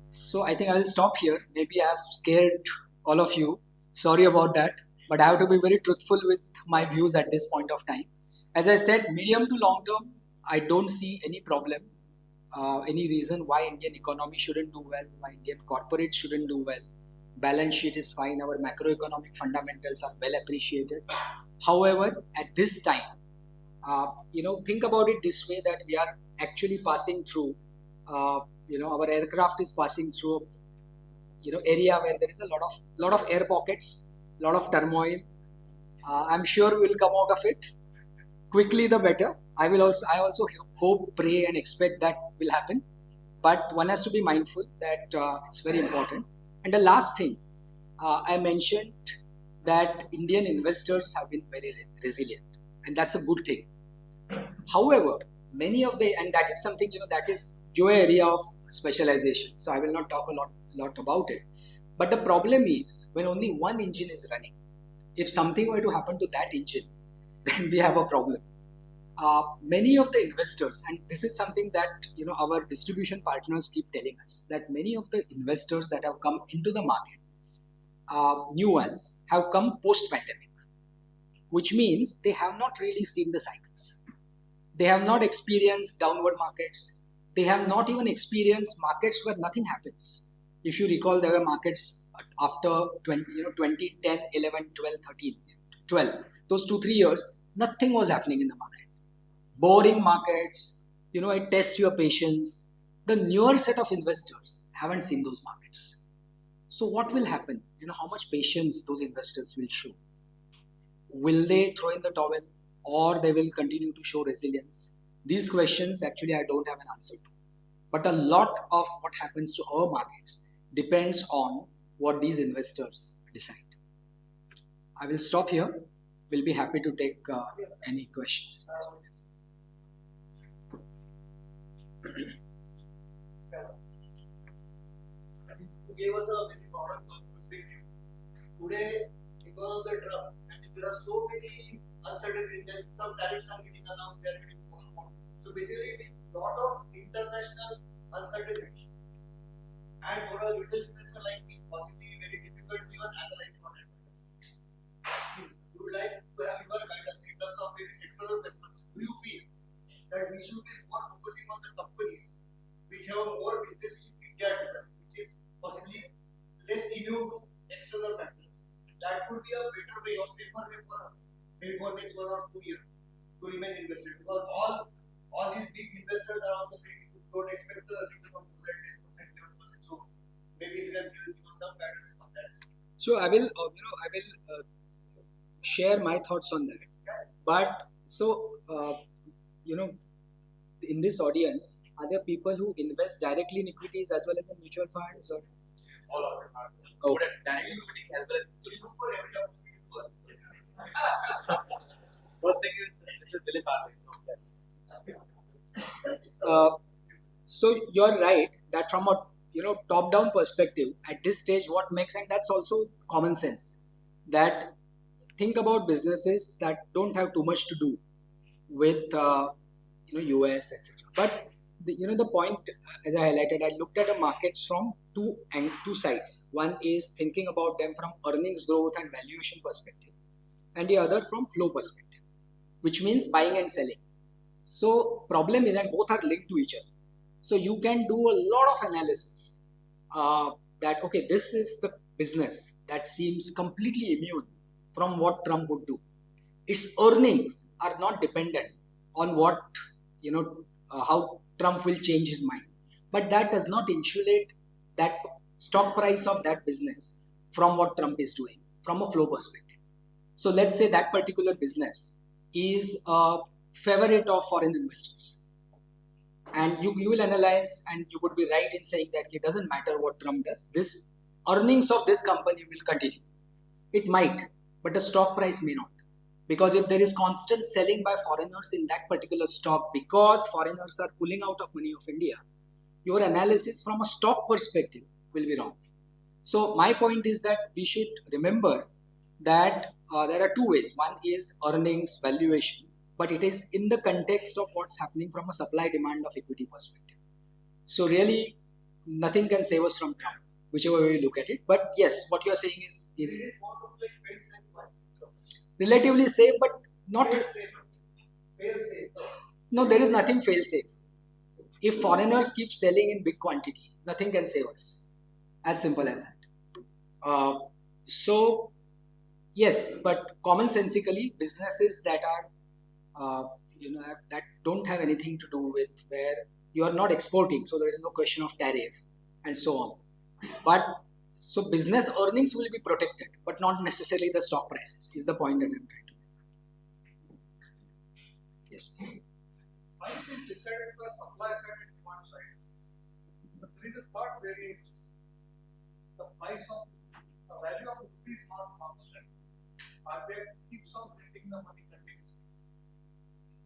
So I think I will stop here. Maybe I have scared all of you. Sorry about that. But I have to be very truthful with my views at this point of time. As I said, medium to long term, I don't see any problem, any reason why Indian economy shouldn't do well, why Indian corporates shouldn't do well. Balance sheet is fine. Our macroeconomic fundamentals are well appreciated. However, at this time, think about it this way, that we are actually passing through, our aircraft is passing through, area where there is a lot of air pockets, lot of turmoil. I'm sure we will come out of it. Quickly the better. I also hope, pray and expect that will happen. But one has to be mindful that it's very important. And the last thing, I mentioned that Indian investors have been very resilient, and that's a good thing. However, and that is something, that is your area of specialization. So I will not talk a lot about it. But the problem is when only one engine is running, if something were to happen to that engine, then we have a problem. Many of the investors, and this is something that our distribution partners keep telling us, that many of the investors that have come into the market, new ones, have come post-pandemic, which means they have not really seen the cycles. They have not experienced downward markets. They have not even experienced markets where nothing happens. If you recall, there were markets after 2010, 11, 12, 13, 12. Those 2-3 years, nothing was happening in the market. Boring markets, it tests your patience. The newer set of investors haven't seen those markets. So what will happen? How much patience those investors will show? Will they throw in the towel, or they will continue to show resilience? These questions actually I don't have an answer to. But a lot of what happens to our markets depends on what these investors decide. I will stop here. We'll be happy to take any questions. You gave us a very broader perspective. Today, because of the Trump, and there are so many uncertainties, that some tariffs are getting announced, they are getting postponed. So basically, a lot of international uncertainty. And for a little investor like me, possibly very difficult to even analyze for that. You would like to have your guidance in terms of maybe sectoral preference. Do you feel that we should be more focusing on the companies which have more business which is India driven, which is possibly less immune to external factors? That could be a better way or safer way for us, maybe for next 1 or 2 years, to remain invested. Because all these big investors are also saying don't expect the return of more than 10%, 11%. So maybe if you can give us some guidance on that. So I will share my thoughts on that. But so in this audience, are there people who invest directly in equities as well as in mutual funds? Or? All of it. Okay. Directly equity as well as So you look for every first thing is this is Dilip Arvind. Yes. So you're right that from a top-down perspective, at this stage, what makes, and that's also common sense, that think about businesses that don't have too much to do with US, etc. But the point, as I highlighted, I looked at the markets from two sides. One is thinking about them from earnings growth and valuation perspective, and the other from flow perspective, which means buying and selling. So problem is that both are linked to each other. So you can do a lot of analysis that, okay, this is the business that seems completely immune from what Trump would do. Its earnings are not dependent on what, how Trump will change his mind. But that does not insulate that stock price of that business from what Trump is doing from a flow perspective. So let's say that particular business is a favorite of foreign investors. And you will analyze and you would be right in saying that it doesn't matter what Trump does, this earnings of this company will continue. It might, but the stock price may not. Because if there is constant selling by foreigners in that particular stock because foreigners are pulling out of money of India, your analysis from a stock perspective will be wrong. So my point is that we should remember that there are two ways. One is earnings, valuation, but it is in the context of what's happening from a supply demand of equity perspective. So really, nothing can save us from Trump, whichever way you look at it. But yes, what you are saying is relatively safe, but not. Fail safe. No, there is nothing fail safe. If foreigners keep selling in big quantity, nothing can save us. As simple as that. So yes, but commonsensically, businesses that are that don't have anything to do with where you are not exporting, so there is no question of tariff and so on. But so business earnings will be protected, but not necessarily the stock prices. Is the point that I'm trying to make. Yes, please. Price is decided by supply side and demand side. But there is a third variable. The price of the value of the rupee is not constant. RBI keeps on printing the money continuously.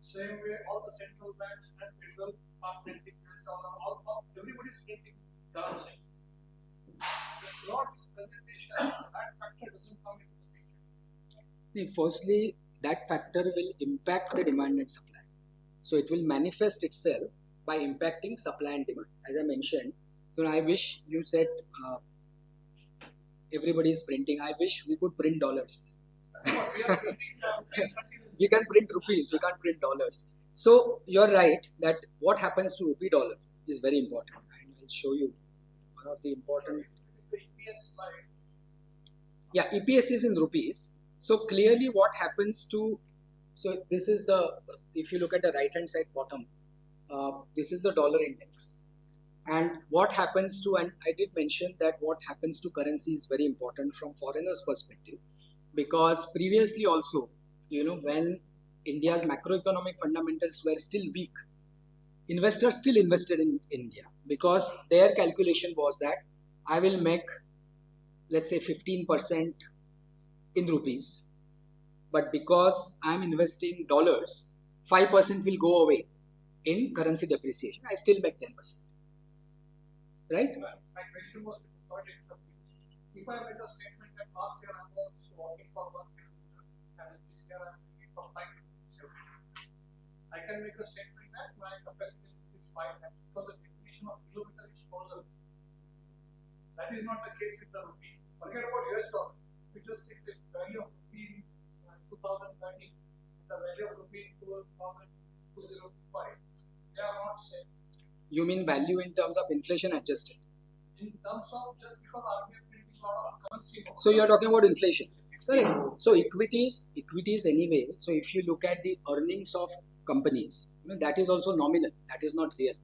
Same way, all the central banks and federal are printing US dollar. Everybody is printing currency. Throughout this presentation, that factor doesn't come into the picture. Firstly, that factor will impact the demand and supply. So it will manifest itself by impacting supply and demand. As I mentioned, so I wish you said everybody is printing. I wish we could print dollars. We can print rupees, we can't print dollars. So you're right that what happens to rupee dollar is very important. And I'll show you one of the important. The EPS slide. Yeah, EPS is in rupees. So clearly what happens to, so this is the, if you look at the right hand side bottom, this is the dollar index. And what happens to, and I did mention that what happens to currency is very important from foreigners' perspective, because previously also, when India's macroeconomic fundamentals were still weak, investors still invested in India because their calculation was that I will make, let's say 15% in rupees, but because I'm investing dollars, 5% will go away in currency depreciation. I still make 10%. Right? My question was, sorry, if I made a statement that last year I was walking for 1 kilometer and this year I'm walking for 5 kilometers, I can make a statement that my capacity is 5 times because the definition of kilometer is frozen. That is not the case with the rupee. Forget about US dollar. If you just take the value of rupee in 2013 and the value of rupee in 2025, they are not same. You mean value in terms of inflation adjusted? In terms of just because RBI printing a lot of currency. So you're talking about inflation. Correct. So equities anyway. So if you look at the earnings of companies, that is also nominal. That is not real.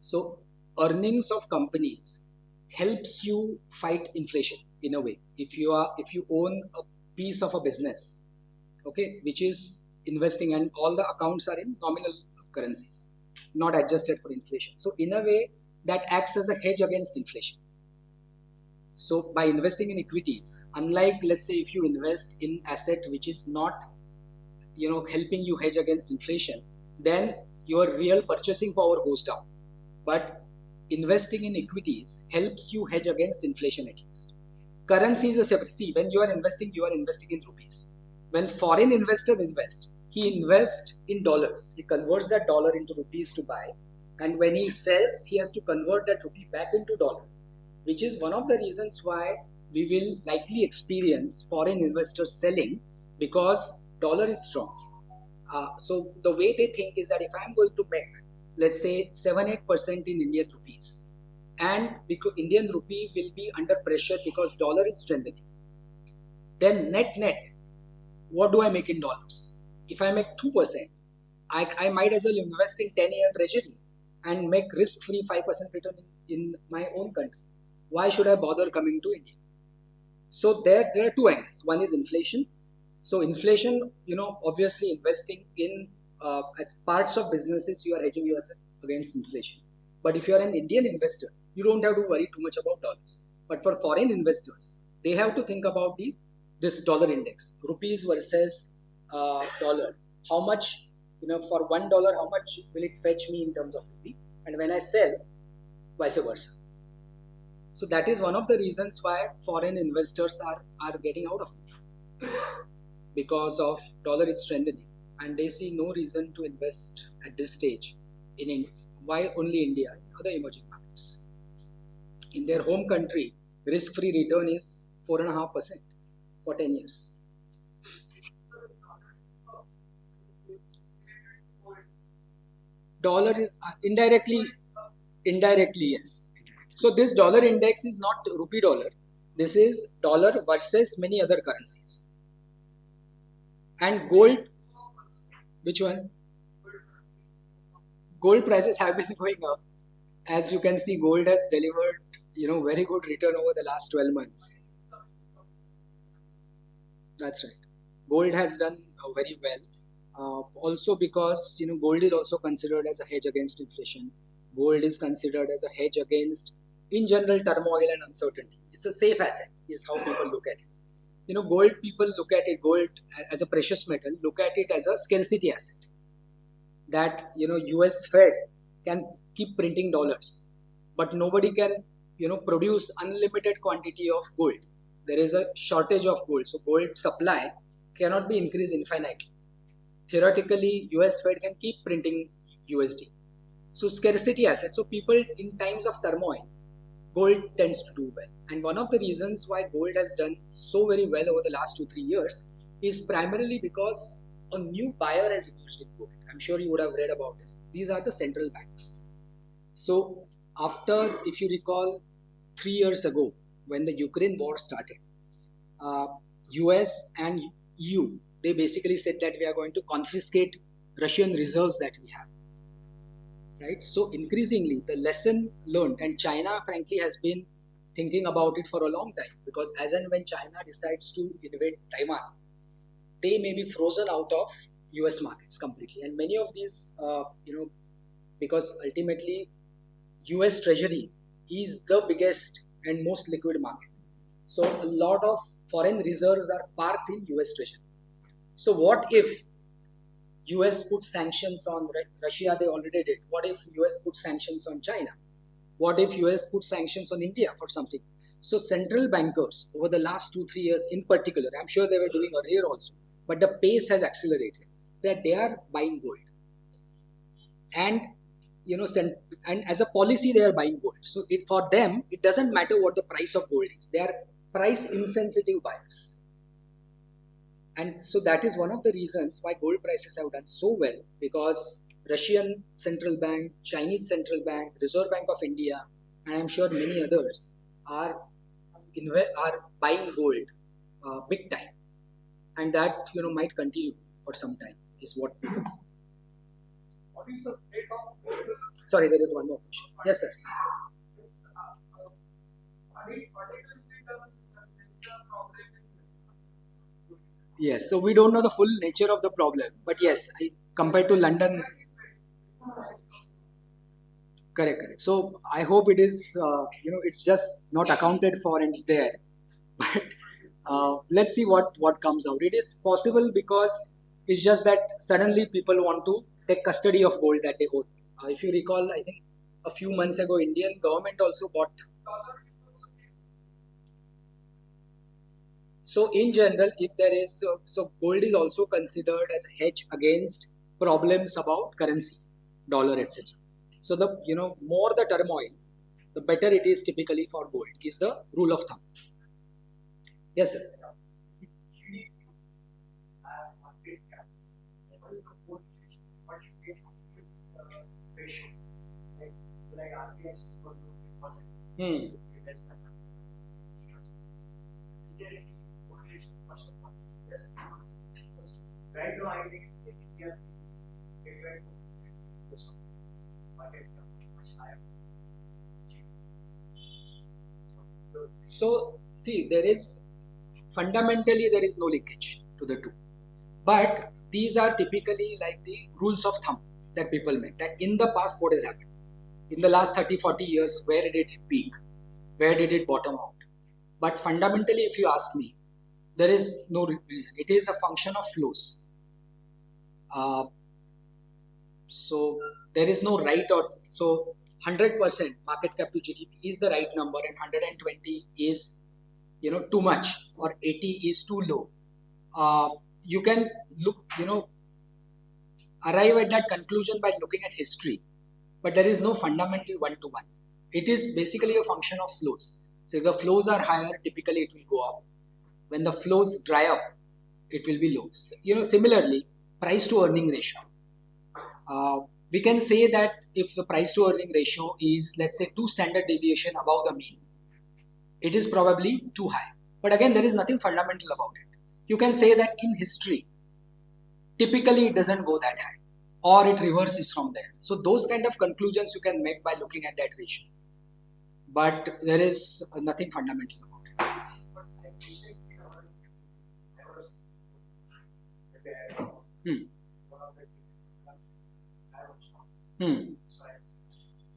So earnings of companies helps you fight inflation in a way. If you own a piece of a business, okay, which is investing and all the accounts are in nominal currencies, not adjusted for inflation. So in a way, that acts as a hedge against inflation. So by investing in equities, unlike let's say if you invest in asset which is not, helping you hedge against inflation, then your real purchasing power goes down. But investing in equities helps you hedge against inflation at least. Currency is a separate. See, when you are investing in rupees. When foreign investor invests, he invests in dollars. He converts that dollar into rupees to buy. And when he sells, he has to convert that rupee back into dollar, which is one of the reasons why we will likely experience foreign investors selling because dollar is strong. So the way they think is that if I'm going to make, let's say 7-8% in Indian rupees, and because Indian rupee will be under pressure because dollar is strengthening, then net, what do I make in dollars? If I make 2%, I might as well invest in 10-year treasury and make risk-free 5% return in my own country. Why should I bother coming to India? So there are two angles. One is inflation So inflation, obviously investing in as parts of businesses, you are hedging yourself against inflation. But if you are an Indian investor, you don't have to worry too much about dollars. But for foreign investors, they have to think about this dollar index, rupees versus dollar. How much, for $1, how much will it fetch me in terms of rupee? And when I sell, vice versa. So that is one of the reasons why foreign investors are getting out of it, because of dollar is strengthening, and they see no reason to invest at this stage in India. Why only India? In other emerging markets, in their home country, risk-free return is 4.5% for 10 years. Dollar is indirectly yes. So this dollar index is not rupee dollar. This is dollar versus many other currencies. And gold, which one? Gold prices have been going up. As you can see, gold has delivered, very good return over the last 12 months. That's right. Gold has done very well. Also because, gold is also considered as a hedge against inflation. Gold is considered as a hedge against, in general, turmoil and uncertainty. It's a safe asset, is how people look at it. Gold, people look at it, gold as a precious metal, look at it as a scarcity asset. That, US Fed can keep printing dollars, but nobody can, produce unlimited quantity of gold. There is a shortage of gold. So gold supply cannot be increased infinitely. Theoretically, US Fed can keep printing USD. So scarcity asset. So people in times of turmoil, gold tends to do well. And one of the reasons why gold has done so very well over the last 2-3 years is primarily because a new buyer has emerged in gold. I'm sure you would have read about this. These are the central banks. So after, if you recall, 3 years ago, when the Ukraine war started, US and EU, they basically said that we are going to confiscate Russian reserves that we have. Right? So increasingly, the lesson learned, and China frankly has been thinking about it for a long time, because as and when China decides to invade Taiwan, they may be frozen out of US markets completely. And many of these, because ultimately US Treasury is the biggest and most liquid market. So a lot of foreign reserves are parked in US Treasury. So what if US puts sanctions on Russia? They already did. What if US puts sanctions on China? What if US puts sanctions on India for something? So central bankers over the last 2-3 years in particular, I'm sure they were doing earlier also, but the pace has accelerated, that they are buying gold. And and as a policy, they are buying gold. So for them, it doesn't matter what the price of gold is. They are price insensitive buyers. And so that is one of the reasons why gold prices have done so well, because Russian central bank, Chinese central bank, Reserve Bank of India, and I'm sure many others are buying gold big time. And that, might continue for some time, is what people say. What is the rate of gold? Sorry, there is one more question. Yes, sir. It's particularly the problem. Yes, so we don't know the full nature of the problem, but yes, compared to London, correct. So I hope it is, it's just not accounted for and it's there. But let's see what comes out. It is possible because it's just that suddenly people want to take custody of gold that they hold. If you recall, I think a few months ago, Indian government also bought. So in general, if there is, so gold is also considered as a hedge against problems about currency, dollar, etc. So the, more the turmoil, the better it is typically for gold, is the rule of thumb. Yes, sir. Hmm. Right now, I think India much higher. So see, fundamentally there is no linkage. to the two. But these are typically like the rules of thumb that people make, that in the past what has happened. In the last 30, 40 years, where did it peak? Where did it bottom out? But fundamentally, if you ask me, there is no reason. It is a function of flows. So there is no right or so 100% market cap to GDP is the right number, and 120 is too much, or 80 is too low. You can look arrive at that conclusion by looking at history, but there is no fundamental one-to-one. It is basically a function of flows. So if the flows are higher, typically it will go up. When the flows dry up, it will be low. Similarly, price to earning ratio. We can say that if the price to earning ratio is, let's say, 2 standard deviation above the mean, it is probably too high. But again, there is nothing fundamental about it. You can say that in history, typically it doesn't go that high, or it reverses from there. So those kind of conclusions you can make by looking at that ratio. But there is nothing fundamental about it.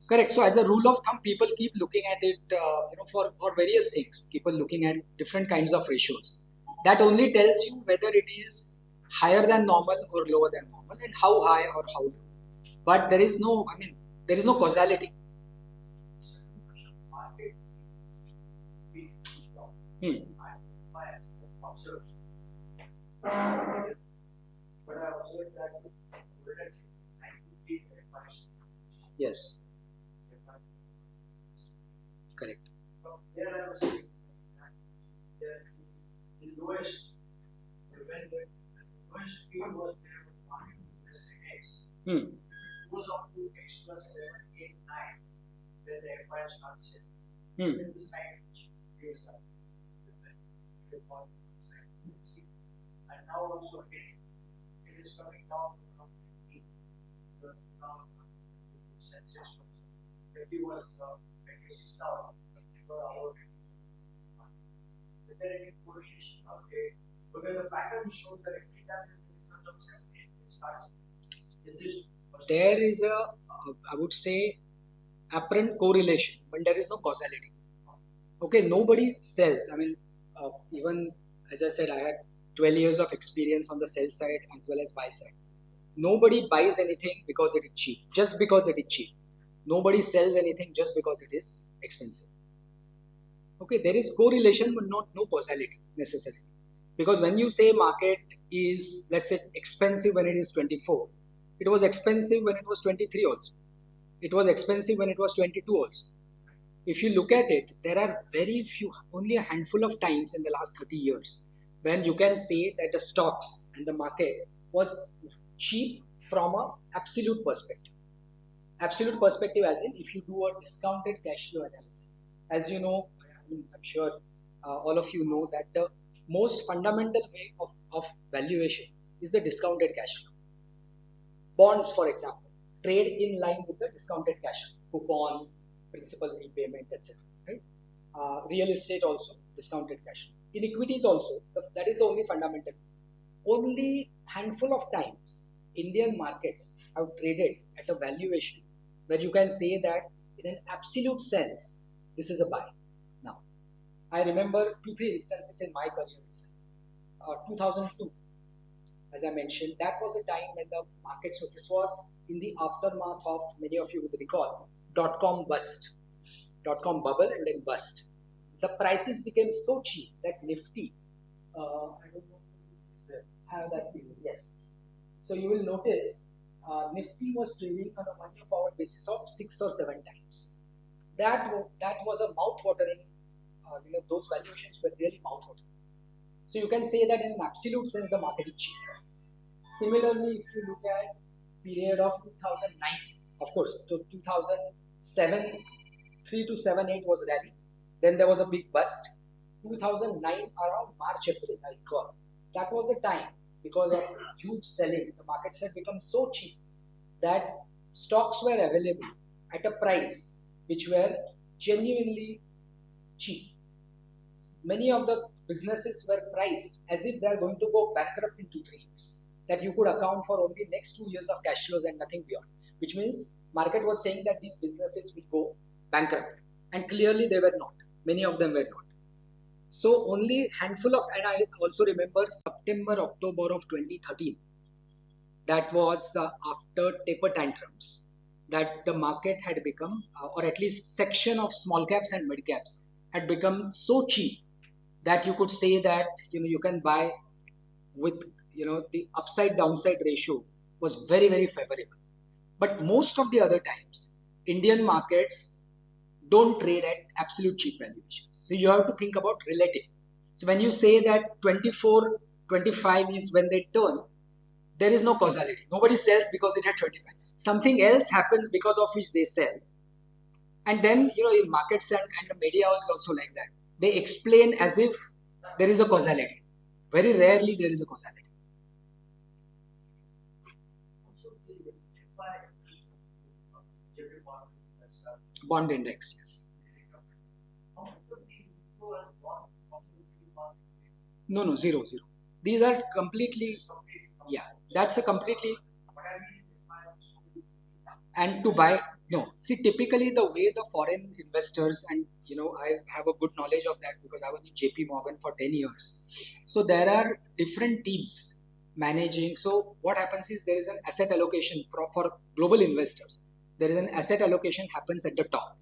Correct. So as a rule of thumb, people keep looking at it, for various things. People looking at different kinds of ratios. That only tells you whether it is higher than normal or lower than normal, and how high or how low. But there is no causality. But I observed that Yes. Correct. from there I was saying that the lowest, when the lowest speed was there was 1 to X. It goes up to X plus 7, 8, 9, then the FI starts in. It's the sign which gives that. And now also again, it is coming down to around 15. Now, census also. 50 was 26,000 per hour. Is there any correlation? Okay. Because the pattern shows that every time the difference of 7, 8 starts. Is this? There is a, I would say, apparent correlation, but there is no causality. Okay, nobody sells. I mean, even as I said, I had 12 years of experience on the sell side as well as buy side. Nobody buys anything because it is cheap, just because it is cheap. Nobody sells anything just because it is expensive. Okay, there is correlation, but no causality necessarily. Because when you say market is, let's say, expensive when it is 24, it was expensive when it was 23 also. It was expensive when it was 22 also. If you look at it, there are very few, only a handful of times in the last 30 years when you can say that the stocks and the market was cheap from an absolute perspective. Absolute perspective as in, if you do a discounted cash flow analysis. As you know, I'm sure all of you know that the most fundamental way of valuation is the discounted cash flow. Bonds, for example, trade in line with the discounted cash flow, coupon, principal repayment, etc. Right? Real estate also discounted cash flow. In equities also, that is the only fundamental. Only handful of times Indian markets have traded at a valuation where you can say that in an absolute sense, this is a buy. Now, I remember 2-3 instances in my career. 2002, as I mentioned, that was a time when the markets, so this was in the aftermath of, many of you would recall, dot-com bust, dot-com bubble and then bust. The prices became so cheap that Nifty, I don't know if you have that feeling, yes. So you will notice Nifty was trading on a 1-year forward basis of 6 or 7 times. That was a mouth-watering, those valuations were really mouth-watering. So you can say that in an absolute sense, the market is cheap. Similarly, if you look at period of 2009, of course, to 2007, 3 to 7, 8 was rally. Then there was a big bust. 2009, around March, April, I recall. That was the time, because of huge selling, the markets had become so cheap that stocks were available at a price which were genuinely cheap. many of the businesses were priced as if they are going to go bankrupt in 2-3 years. That you could account for only next 2 years of cash flows and nothing beyond. Which means market was saying that these businesses will go bankrupt, and clearly they were not. Many of them were not. So only handful of, and I also remember September, October of 2013. That was after taper tantrums, that the market had become, or at least section of small caps and mid caps had become so cheap that you could say that you can buy with the upside downside ratio was very, very favorable. But most of the other times, Indian markets don't trade at absolute cheap valuations. So you have to think about relative. So when you say that 24, 25 is when they turn, there is no causality. Nobody sells because it had 25. Something else happens because of which they sell. And then, in markets and the media is also like that. They explain as if there is a causality. Very rarely there is a causality. Bond index, yes. No, zero. These are completely, yeah, that's a completely, and to buy, no. See, typically the way the foreign investors, and I have a good knowledge of that because I was in JP Morgan for 10 years. So there are different teams managing. So what happens is there is an asset allocation for global investors. There is an asset allocation happens at the top.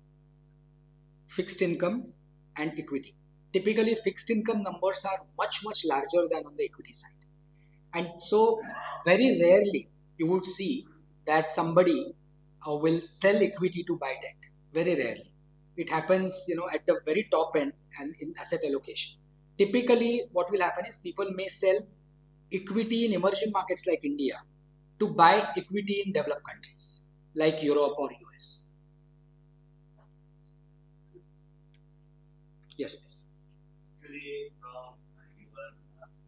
Fixed income and equity. Typically fixed income numbers are much, much larger than on the equity side. And so very rarely you would see that somebody will sell equity to buy debt. Very rarely. It happens, at the very top end and in asset allocation. Typically, what will happen is people may sell equity in emerging markets like India to buy equity in developed countries like Europe or US. Yes, please. Actually, you were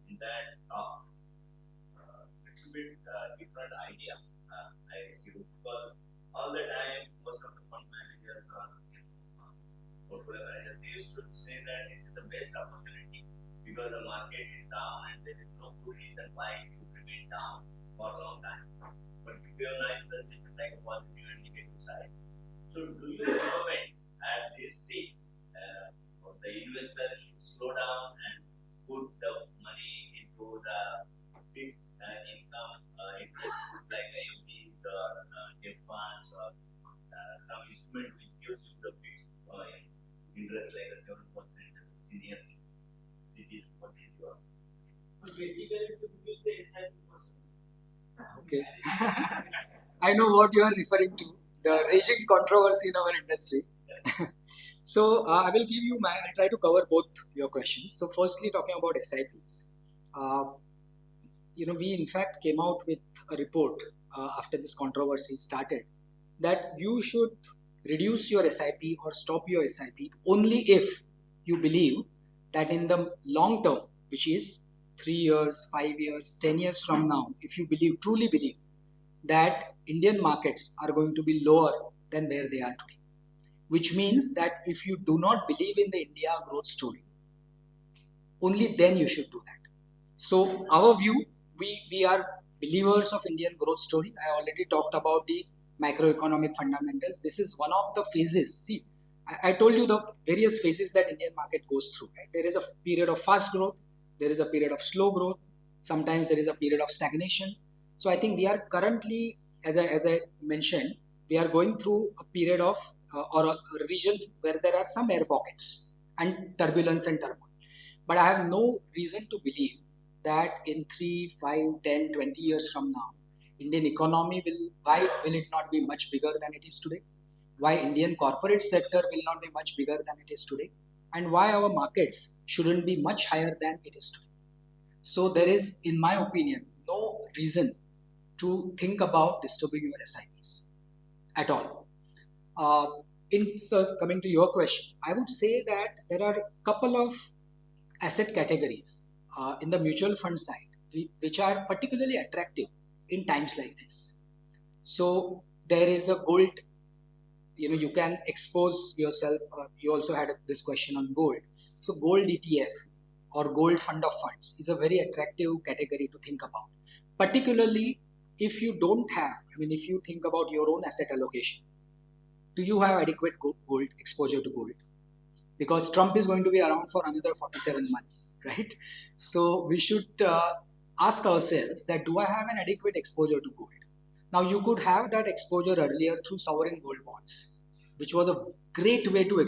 in that talk, little bit different idea I received. Because all the time, most of the fund managers or portfolio managers, they used to say that this is the best opportunity because the market is down and there is no good reason why it would remain down for a long time. But if you have nice presentation like a positive and negative side, so do you recommend at this stage for the investor to slow down and put the money into the fixed income interest like IMDs or debt funds or some instrument which gives you the fixed interest like a 7% as a senior city? What is your? Basically, to use the SIP person. Okay. I know what you are referring to, the raging controversy in our industry. So I will give you I'll try to cover both your questions. So firstly, talking about SIPs. We in fact came out with a report after this controversy started that you should reduce your SIP or stop your SIP only if you believe that in the long term, which is 3 years, 5 years, 10 years from now, if you truly believe that Indian markets are going to be lower than where they are today. Which means that if you do not believe in the India growth story, only then you should do that. So our view, we are believers of Indian growth story. I already talked about the macroeconomic fundamentals. This is one of the phases. See, I told you the various phases that Indian market goes through. Right? There is a period of fast growth. There is a period of slow growth. Sometimes there is a period of stagnation. So I think we are currently, as I mentioned, we are going through a period of or a region where there are some air pockets and turbulence and turmoil. But I have no reason to believe that in 3, 5, 10, 20 years from now, Indian economy why will it not be much bigger than it is today? Why Indian corporate sector will not be much bigger than it is today? And why our markets shouldn't be much higher than it is today? So there is, in my opinion, no reason to think about disturbing your SIPs at all. Coming to your question, I would say that there are a couple of asset categories in the mutual fund side which are particularly attractive in times like this. So there is a gold, you can expose yourself. You also had this question on gold. So gold ETF or gold fund of funds is a very attractive category to think about, particularly if you don't have, if you think about your own asset allocation. Do you have adequate gold exposure to gold? Because Trump is going to be around for another 47 months, right? So we should ask ourselves that, do I have an adequate exposure to gold? Now, you could have that exposure earlier through sovereign gold bonds, which was a great way to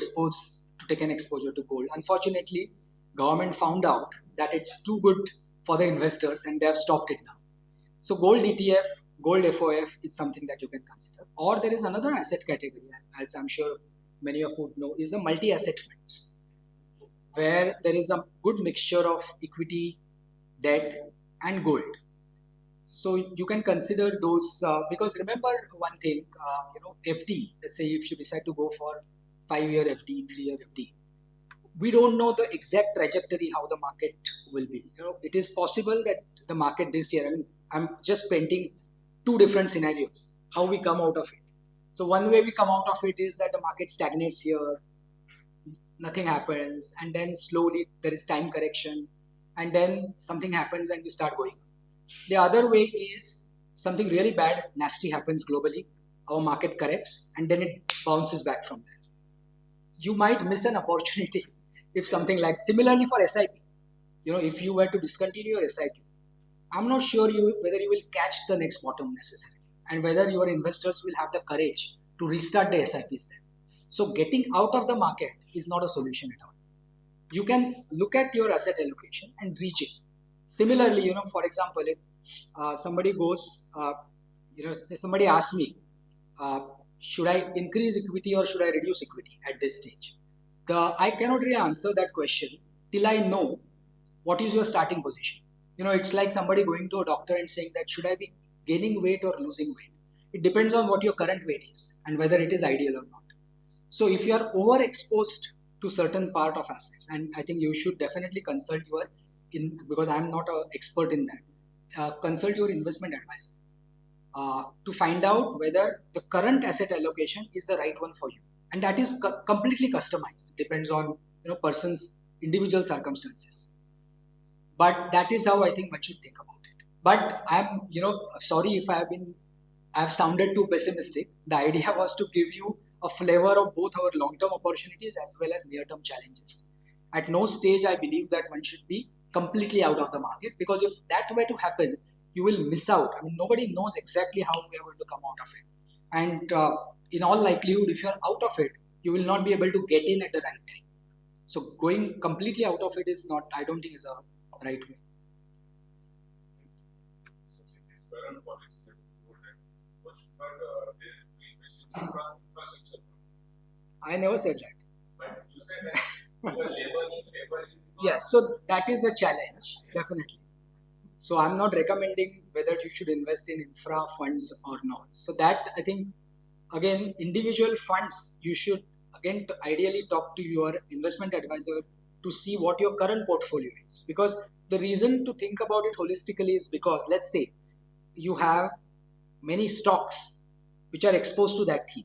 take an exposure to gold. Unfortunately, government found out that it's too good for the investors and they have stopped it now. So gold ETF, gold FOF is something that you can consider. Or there is another asset category, as I'm sure many of you know, is the multi-asset funds, where there is a good mixture of equity, debt, and gold. So you can consider those, because remember one thing, FD, let's say if you decide to go for 5-year FD, 3-year FD, we don't know the exact trajectory how the market will be. It is possible that the market this year, I'm just painting two different scenarios, how we come out of it. So one way we come out of it is that the market stagnates here, nothing happens, and then slowly there is time correction, and then something happens and we start going. The other way is something really bad, nasty happens globally, our market corrects, and then it bounces back from there. You might miss an opportunity if something like, similarly for SIP, if you were to discontinue your SIP, I'm not sure whether you will catch the next bottom necessarily, and whether your investors will have the courage to restart the SIPs then. So getting out of the market is not a solution at all. You can look at your asset allocation and reach it. Similarly, for example, if somebody goes, somebody asks me, should I increase equity or should I reduce equity at this stage? I cannot really answer that question till I know what is your starting position. It's like somebody going to a doctor and saying that, should I be gaining weight or losing weight? It depends on what your current weight is and whether it is ideal or not. So if you are overexposed to certain part of assets, and I think you should definitely consult because I'm not an expert in that, consult your investment advisor to find out whether the current asset allocation is the right one for you. And that is completely customized. It depends on person's individual circumstances. But that is how I think one should think about it. But I'm sorry if I've sounded too pessimistic. The idea was to give you a flavor of both our long-term opportunities as well as near-term challenges. At no stage I believe that one should be completely out of the market, because if that were to happen, you will miss out. Nobody knows exactly how we are going to come out of it. And in all likelihood, if you are out of it, you will not be able to get in at the right time. So going completely out of it is not, I don't think, is a right way. I never said that. But you said that labor is Yes, so that is a challenge, definitely. So I'm not recommending whether you should invest in infra funds or not. So that, I think, again, individual funds, you should again ideally talk to your investment advisor to see what your current portfolio is. Because the reason to think about it holistically is because, let's say you have many stocks which are exposed to that theme,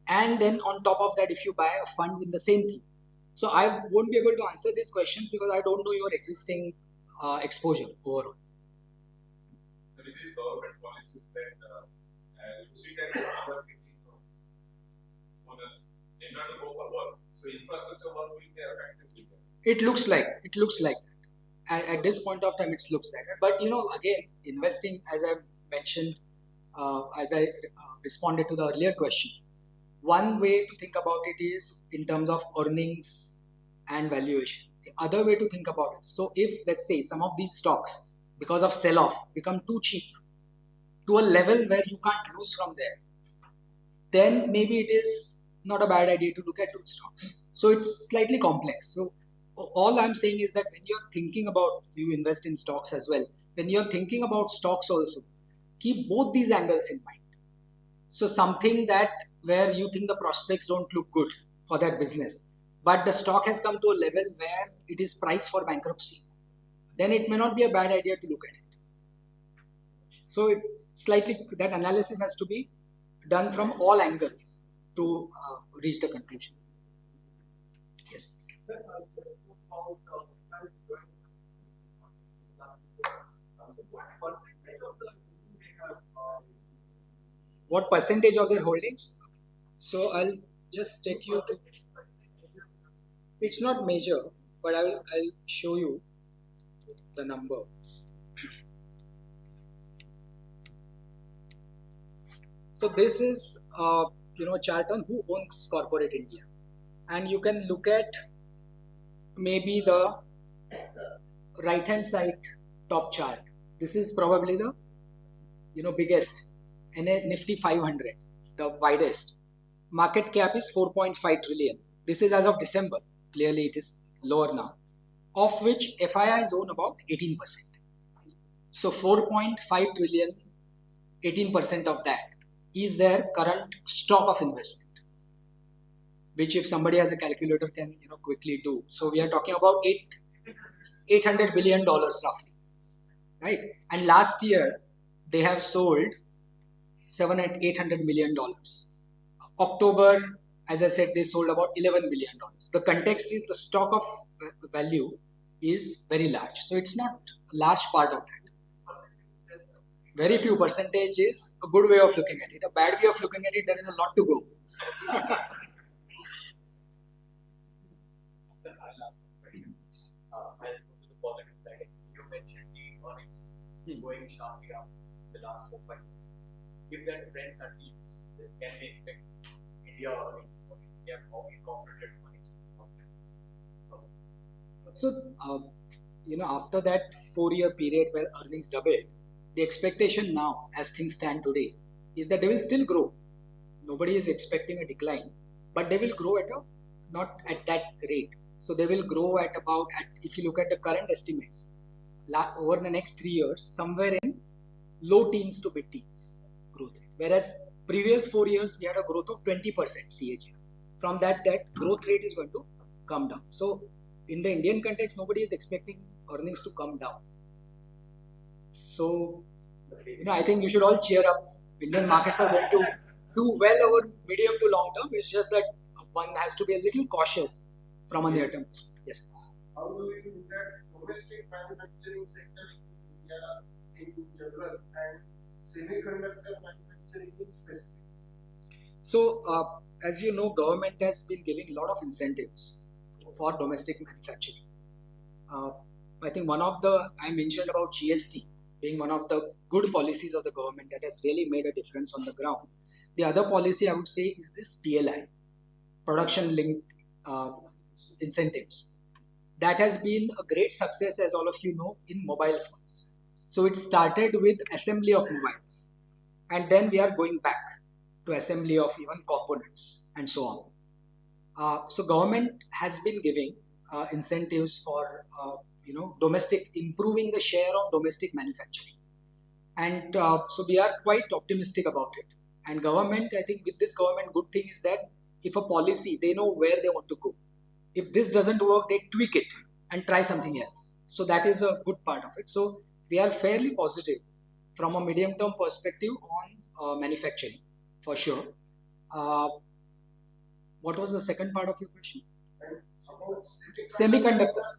and then on top of that, if you buy a fund in the same theme. So I won't be able to answer these questions because I don't know your existing exposure overall. with these government policies that you see that our bonus in order to go for work. So infrastructure work will be affected. It looks like that. At this point of time, it looks like that. But again, investing, as I mentioned, as I responded to the earlier question, one way to think about it is in terms of earnings and valuation. The other way to think about it, so if, let's say, some of these stocks, because of sell-off, become too cheap to a level where you can't lose from there, then maybe it is not a bad idea to look at those stocks. So it's slightly complex. So all I'm saying is that when you're thinking about, you invest in stocks as well, when you're thinking about stocks also, keep both these angles in mind. So something that where you think the prospects don't look good for that business, but the stock has come to a level where it is priced for bankruptcy, then it may not be a bad idea to look at it. So that analysis has to be done from all angles to reach the conclusion. Yes, please. Sir, percentage of the they have, What percentage of their holdings? So I'll just take you to. It's not major, but I'll show you the number. So this is chart on who owns corporate India, and you can look at maybe the right hand side top chart. This is probably the biggest, and a Nifty 500, the widest. Market cap is 4.5 trillion. This is as of December. Clearly, it is lower now. Of which FIIs own about 18%. So 4.5 trillion, 18% of that is their current stock of investment, which if somebody has a calculator can quickly do. So we are talking about $800 billion roughly, right? And last year they have sold $800 million. October, as I said, they sold about $11 billion. The context is the stock of value is very large. So it's not a large part of that. Very few percentage is a good way of looking at it. A bad way of looking at it, there is a lot to go. Sir, I'll ask one question. I'll go to the positive side. You mentioned the earnings going sharply up the last 4-5 years. If that trend continues, then can we expect India earnings or India incorporated earnings? So, after that 4-year period where earnings doubled, the expectation now, as things stand today, is that they will still grow. Nobody is expecting a decline, but they will grow not at that rate. So they will grow at about, if you look at the current estimates, over the next 3 years, somewhere in low teens to mid teens growth rate. Whereas previous 4 years, we had a growth of 20% CAGR. From that growth rate is going to come down. So in the Indian context, nobody is expecting earnings to come down. So, I think you should all cheer up. Indian markets are going to do well over medium to long term. It's just that one has to be a little cautious from a near-term perspective. Yes, please. How do you look at domestic manufacturing sector in India in general and semiconductor manufacturing in specific? So, as you know, government has been giving a lot of incentives for domestic manufacturing. I think I mentioned about GST being one of the good policies of the government that has really made a difference on the ground. The other policy I would say is this PLI, production linked incentives. That has been a great success, as all of you know, in mobile phones. So it started with assembly of mobiles, and then we are going back to assembly of even components and so on. So government has been giving incentives for improving the share of domestic manufacturing, and so we are quite optimistic about it. And government, I think with this government, good thing is that if a policy, they know where they want to go. If this doesn't work, they tweak it and try something else. So that is a good part of it. So we are fairly positive from a medium-term perspective on manufacturing, for sure. What was the second part of your question? About Semiconductors.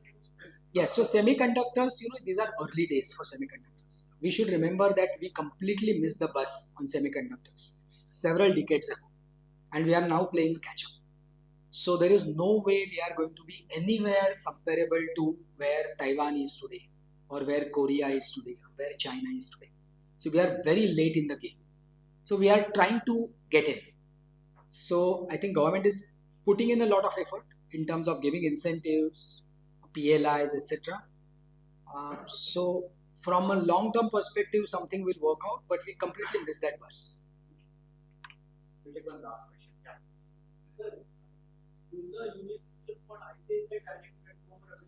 Yes, so semiconductors, these are early days for semiconductors. We should remember that we completely missed the bus on semiconductors several decades ago, and we are now playing catch up. So there is no way we are going to be anywhere comparable to where Taiwan is today, or where Korea is today, or where China is today. So we are very late in the game. So we are trying to get in. So I think government is putting in a lot of effort in terms of giving incentives, PLIs, etc. So from a long-term perspective, something will work out, but we completely missed that bus. We'll take one last question. Yeah. Sir, user unit for ICICI Direct platform available?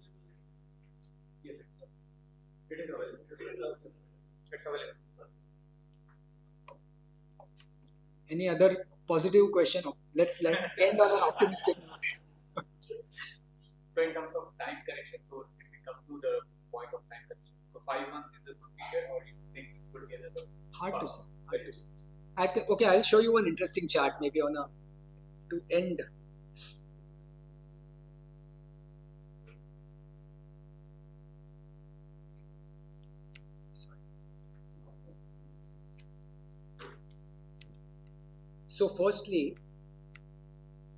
Yes, sir. It is available. It's available, sir. Any other positive question? Let's end on an optimistic note. So in terms of time correction, so if we come to the point of time correction, so 5 months is a good period, or you think it could be another? Hard to say. Okay, I'll show you one interesting chart maybe to end. Sorry. So firstly,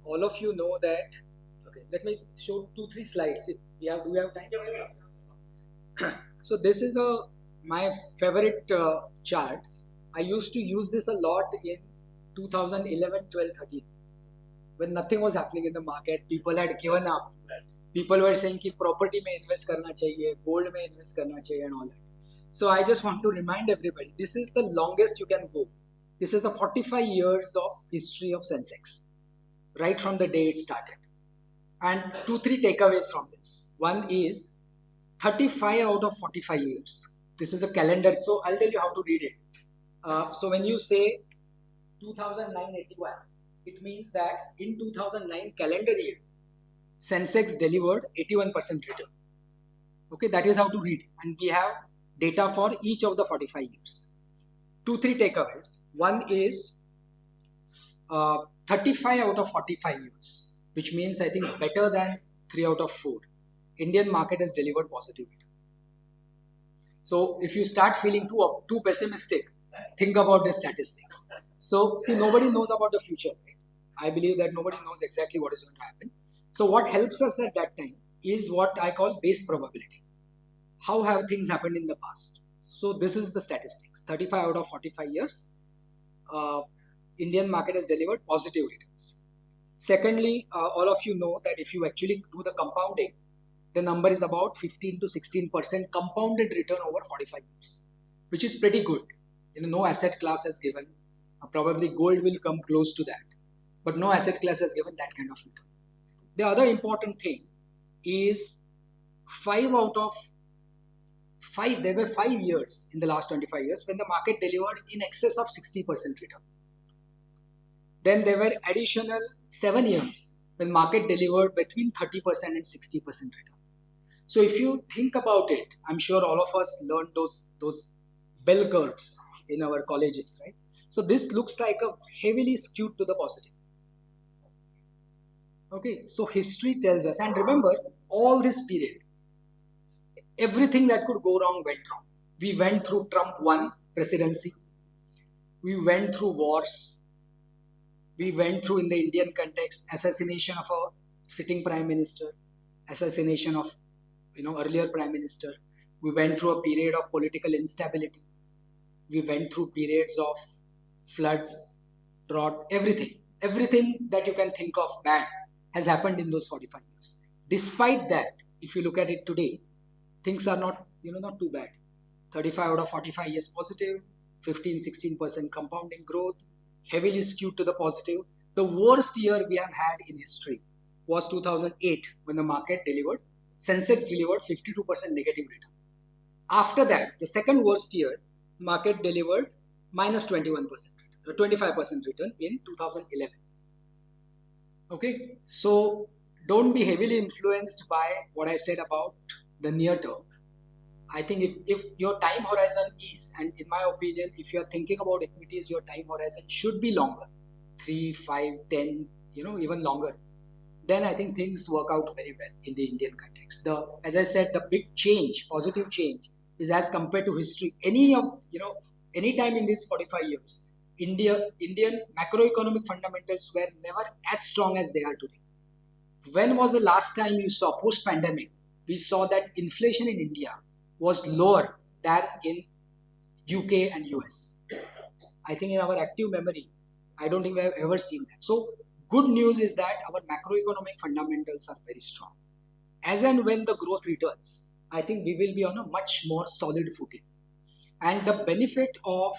all of you know that, okay, let me show 2-3 slides if do we have time? So this is my favorite chart. I used to use this a lot in 2011, 12, 13. When nothing was happening in the market, people had given up. People were saying कि property में invest करना चाहिए, gold में invest करना चाहिए and all that. So I just want to remind everybody, this is the longest you can go. This is the 45 years of history of Sensex, right from the day it started. And 2-3 takeaways from this. One is 35 out of 45 years. This is a calendar, so I'll tell you how to read it. So when you say 2009-81, it means that in 2009 calendar year, Sensex delivered 81% return. Okay, that is how to read. And we have data for each of the 45 years. 2-3 takeaways. One is 35 out of 45 years, which means I think better than 3 out of 4. Indian market has delivered positive return. So if you start feeling too pessimistic, think about the statistics. So see, nobody knows about the future. Right? I believe that nobody knows exactly what is going to happen. So what helps us at that time is what I call base probability. How have things happened in the past? So this is the statistics. 35 out of 45 years, Indian market has delivered positive returns. Secondly, all of you know that if you actually do the compounding, the number is about 15 to 16% compounded return over 45 years, which is pretty good. No asset class has given, probably gold will come close to that, but no asset class has given that kind of return. The other important thing is 5 out of 5, there were 5 years in the last 25 years when the market delivered in excess of 60% return. Then there were additional 7 years when market delivered between 30% and 60% return. So if you think about it, I'm sure all of us learned those bell curves in our colleges, right? So this looks like a heavily skewed to the positive. Okay, so history tells us, and remember, all this period, everything that could go wrong went wrong. We went through Trump 1 presidency. We went through wars. We went through, in the Indian context, assassination of a sitting prime minister, assassination of earlier prime minister. We went through a period of political instability. We went through periods of floods, drought, everything that you can think of bad has happened in those 45 years. Despite that, if you look at it today, things are not too bad. 35 out of 45 years positive, 15-16% compounding growth, heavily skewed to the positive. The worst year we have had in history was 2008 when the market delivered, Sensex delivered 52% negative return. After that, the second worst year, market delivered minus 21%, 25% return in 2011. Okay, so don't be heavily influenced by what I said about the near term. I think if your time horizon is, and in my opinion, if you're thinking about equities, your time horizon should be longer, 3, 5, 10, even longer, then I think things work out very well in the Indian context. As I said, the big change, positive change, is as compared to history. Any time in these 45 years, Indian macroeconomic fundamentals were never as strong as they are today. When was the last time you saw, post-pandemic, we saw that inflation in India was lower than in UK and US. I think in our active memory, I don't think we have ever seen that. So good news is that our macroeconomic fundamentals are very strong. As and when the growth returns, I think we will be on a much more solid footing. And the benefit of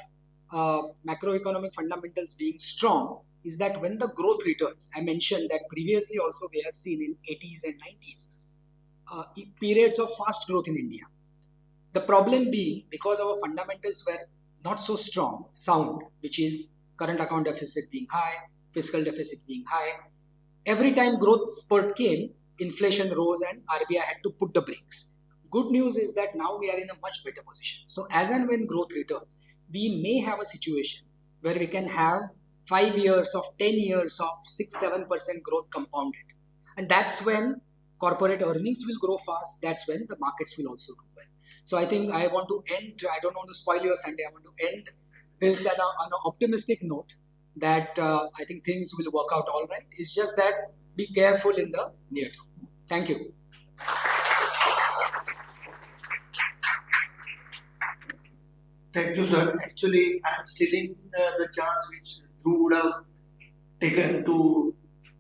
macroeconomic fundamentals being strong is that when the growth returns, I mentioned that previously also we have seen in 80s and 90s periods of fast growth in India. The problem being, because our fundamentals were not so sound, which is current account deficit being high, fiscal deficit being high, every time growth spurt came, inflation rose and RBI had to put the brakes. Good news is that now we are in a much better position. So as and when growth returns, we may have a situation where we can have 5 years of 10 years of 6-7% growth compounded. And that's when corporate earnings will grow fast. That's when the markets will also do well. So I think I want to end, I don't want to spoil your Sunday. I want to end this on an optimistic note that I think things will work out all right. It's just that be careful in the near term. Thank you. Thank you, sir. Actually, I'm stealing the chance which Dhruv would have taken to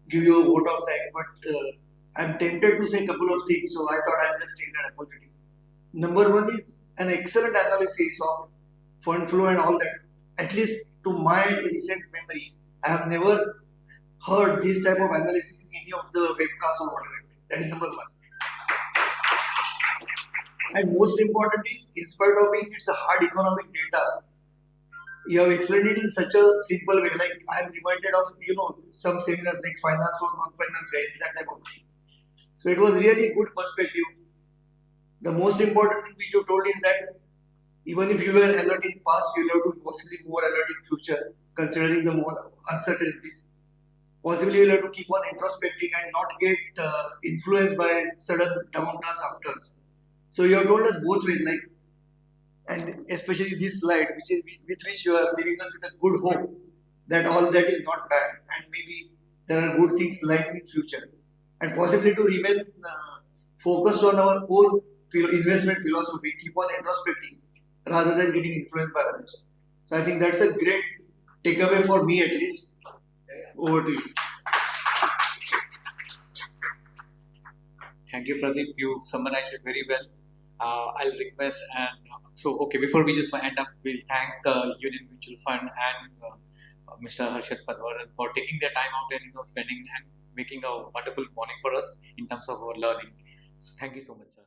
give you a vote of thanks, but I'm tempted to say a couple of things, so I thought I'll just take that opportunity. Number one is an excellent analysis of fund flow and all that. At least to my recent memory, I have never heard this type of analysis in any of the webcasts or whatever. That is number one. And most important is, in spite of being it's a hard economic data, you have explained it in such a simple way. Like I am reminded of some seminars like finance or non-finance guys, that type of thing. So it was really good perspective. The most important thing which you told is that even if you were alert in past, you will have to be possibly more alert in future, considering the more uncertainties. Possibly you will have to keep on introspecting and not get influenced by sudden downturns, upturns. So you have told us both ways, like, and especially this slide, with which you are leaving us with a good hope that all that is not bad, and maybe there are good things like in future, and possibly to remain focused on our own investment philosophy, keep on introspecting rather than getting influenced by others. So I think that's a great takeaway for me at least. Over to you. Thank you, Pradeep. You summarized it very well. I'll request okay, before we just end up, we'll thank Union Mutual Fund and Mr. Harshad Patwardhan for taking their time out and spending and making a wonderful morning for us in terms of our learning. So thank you so much, sir.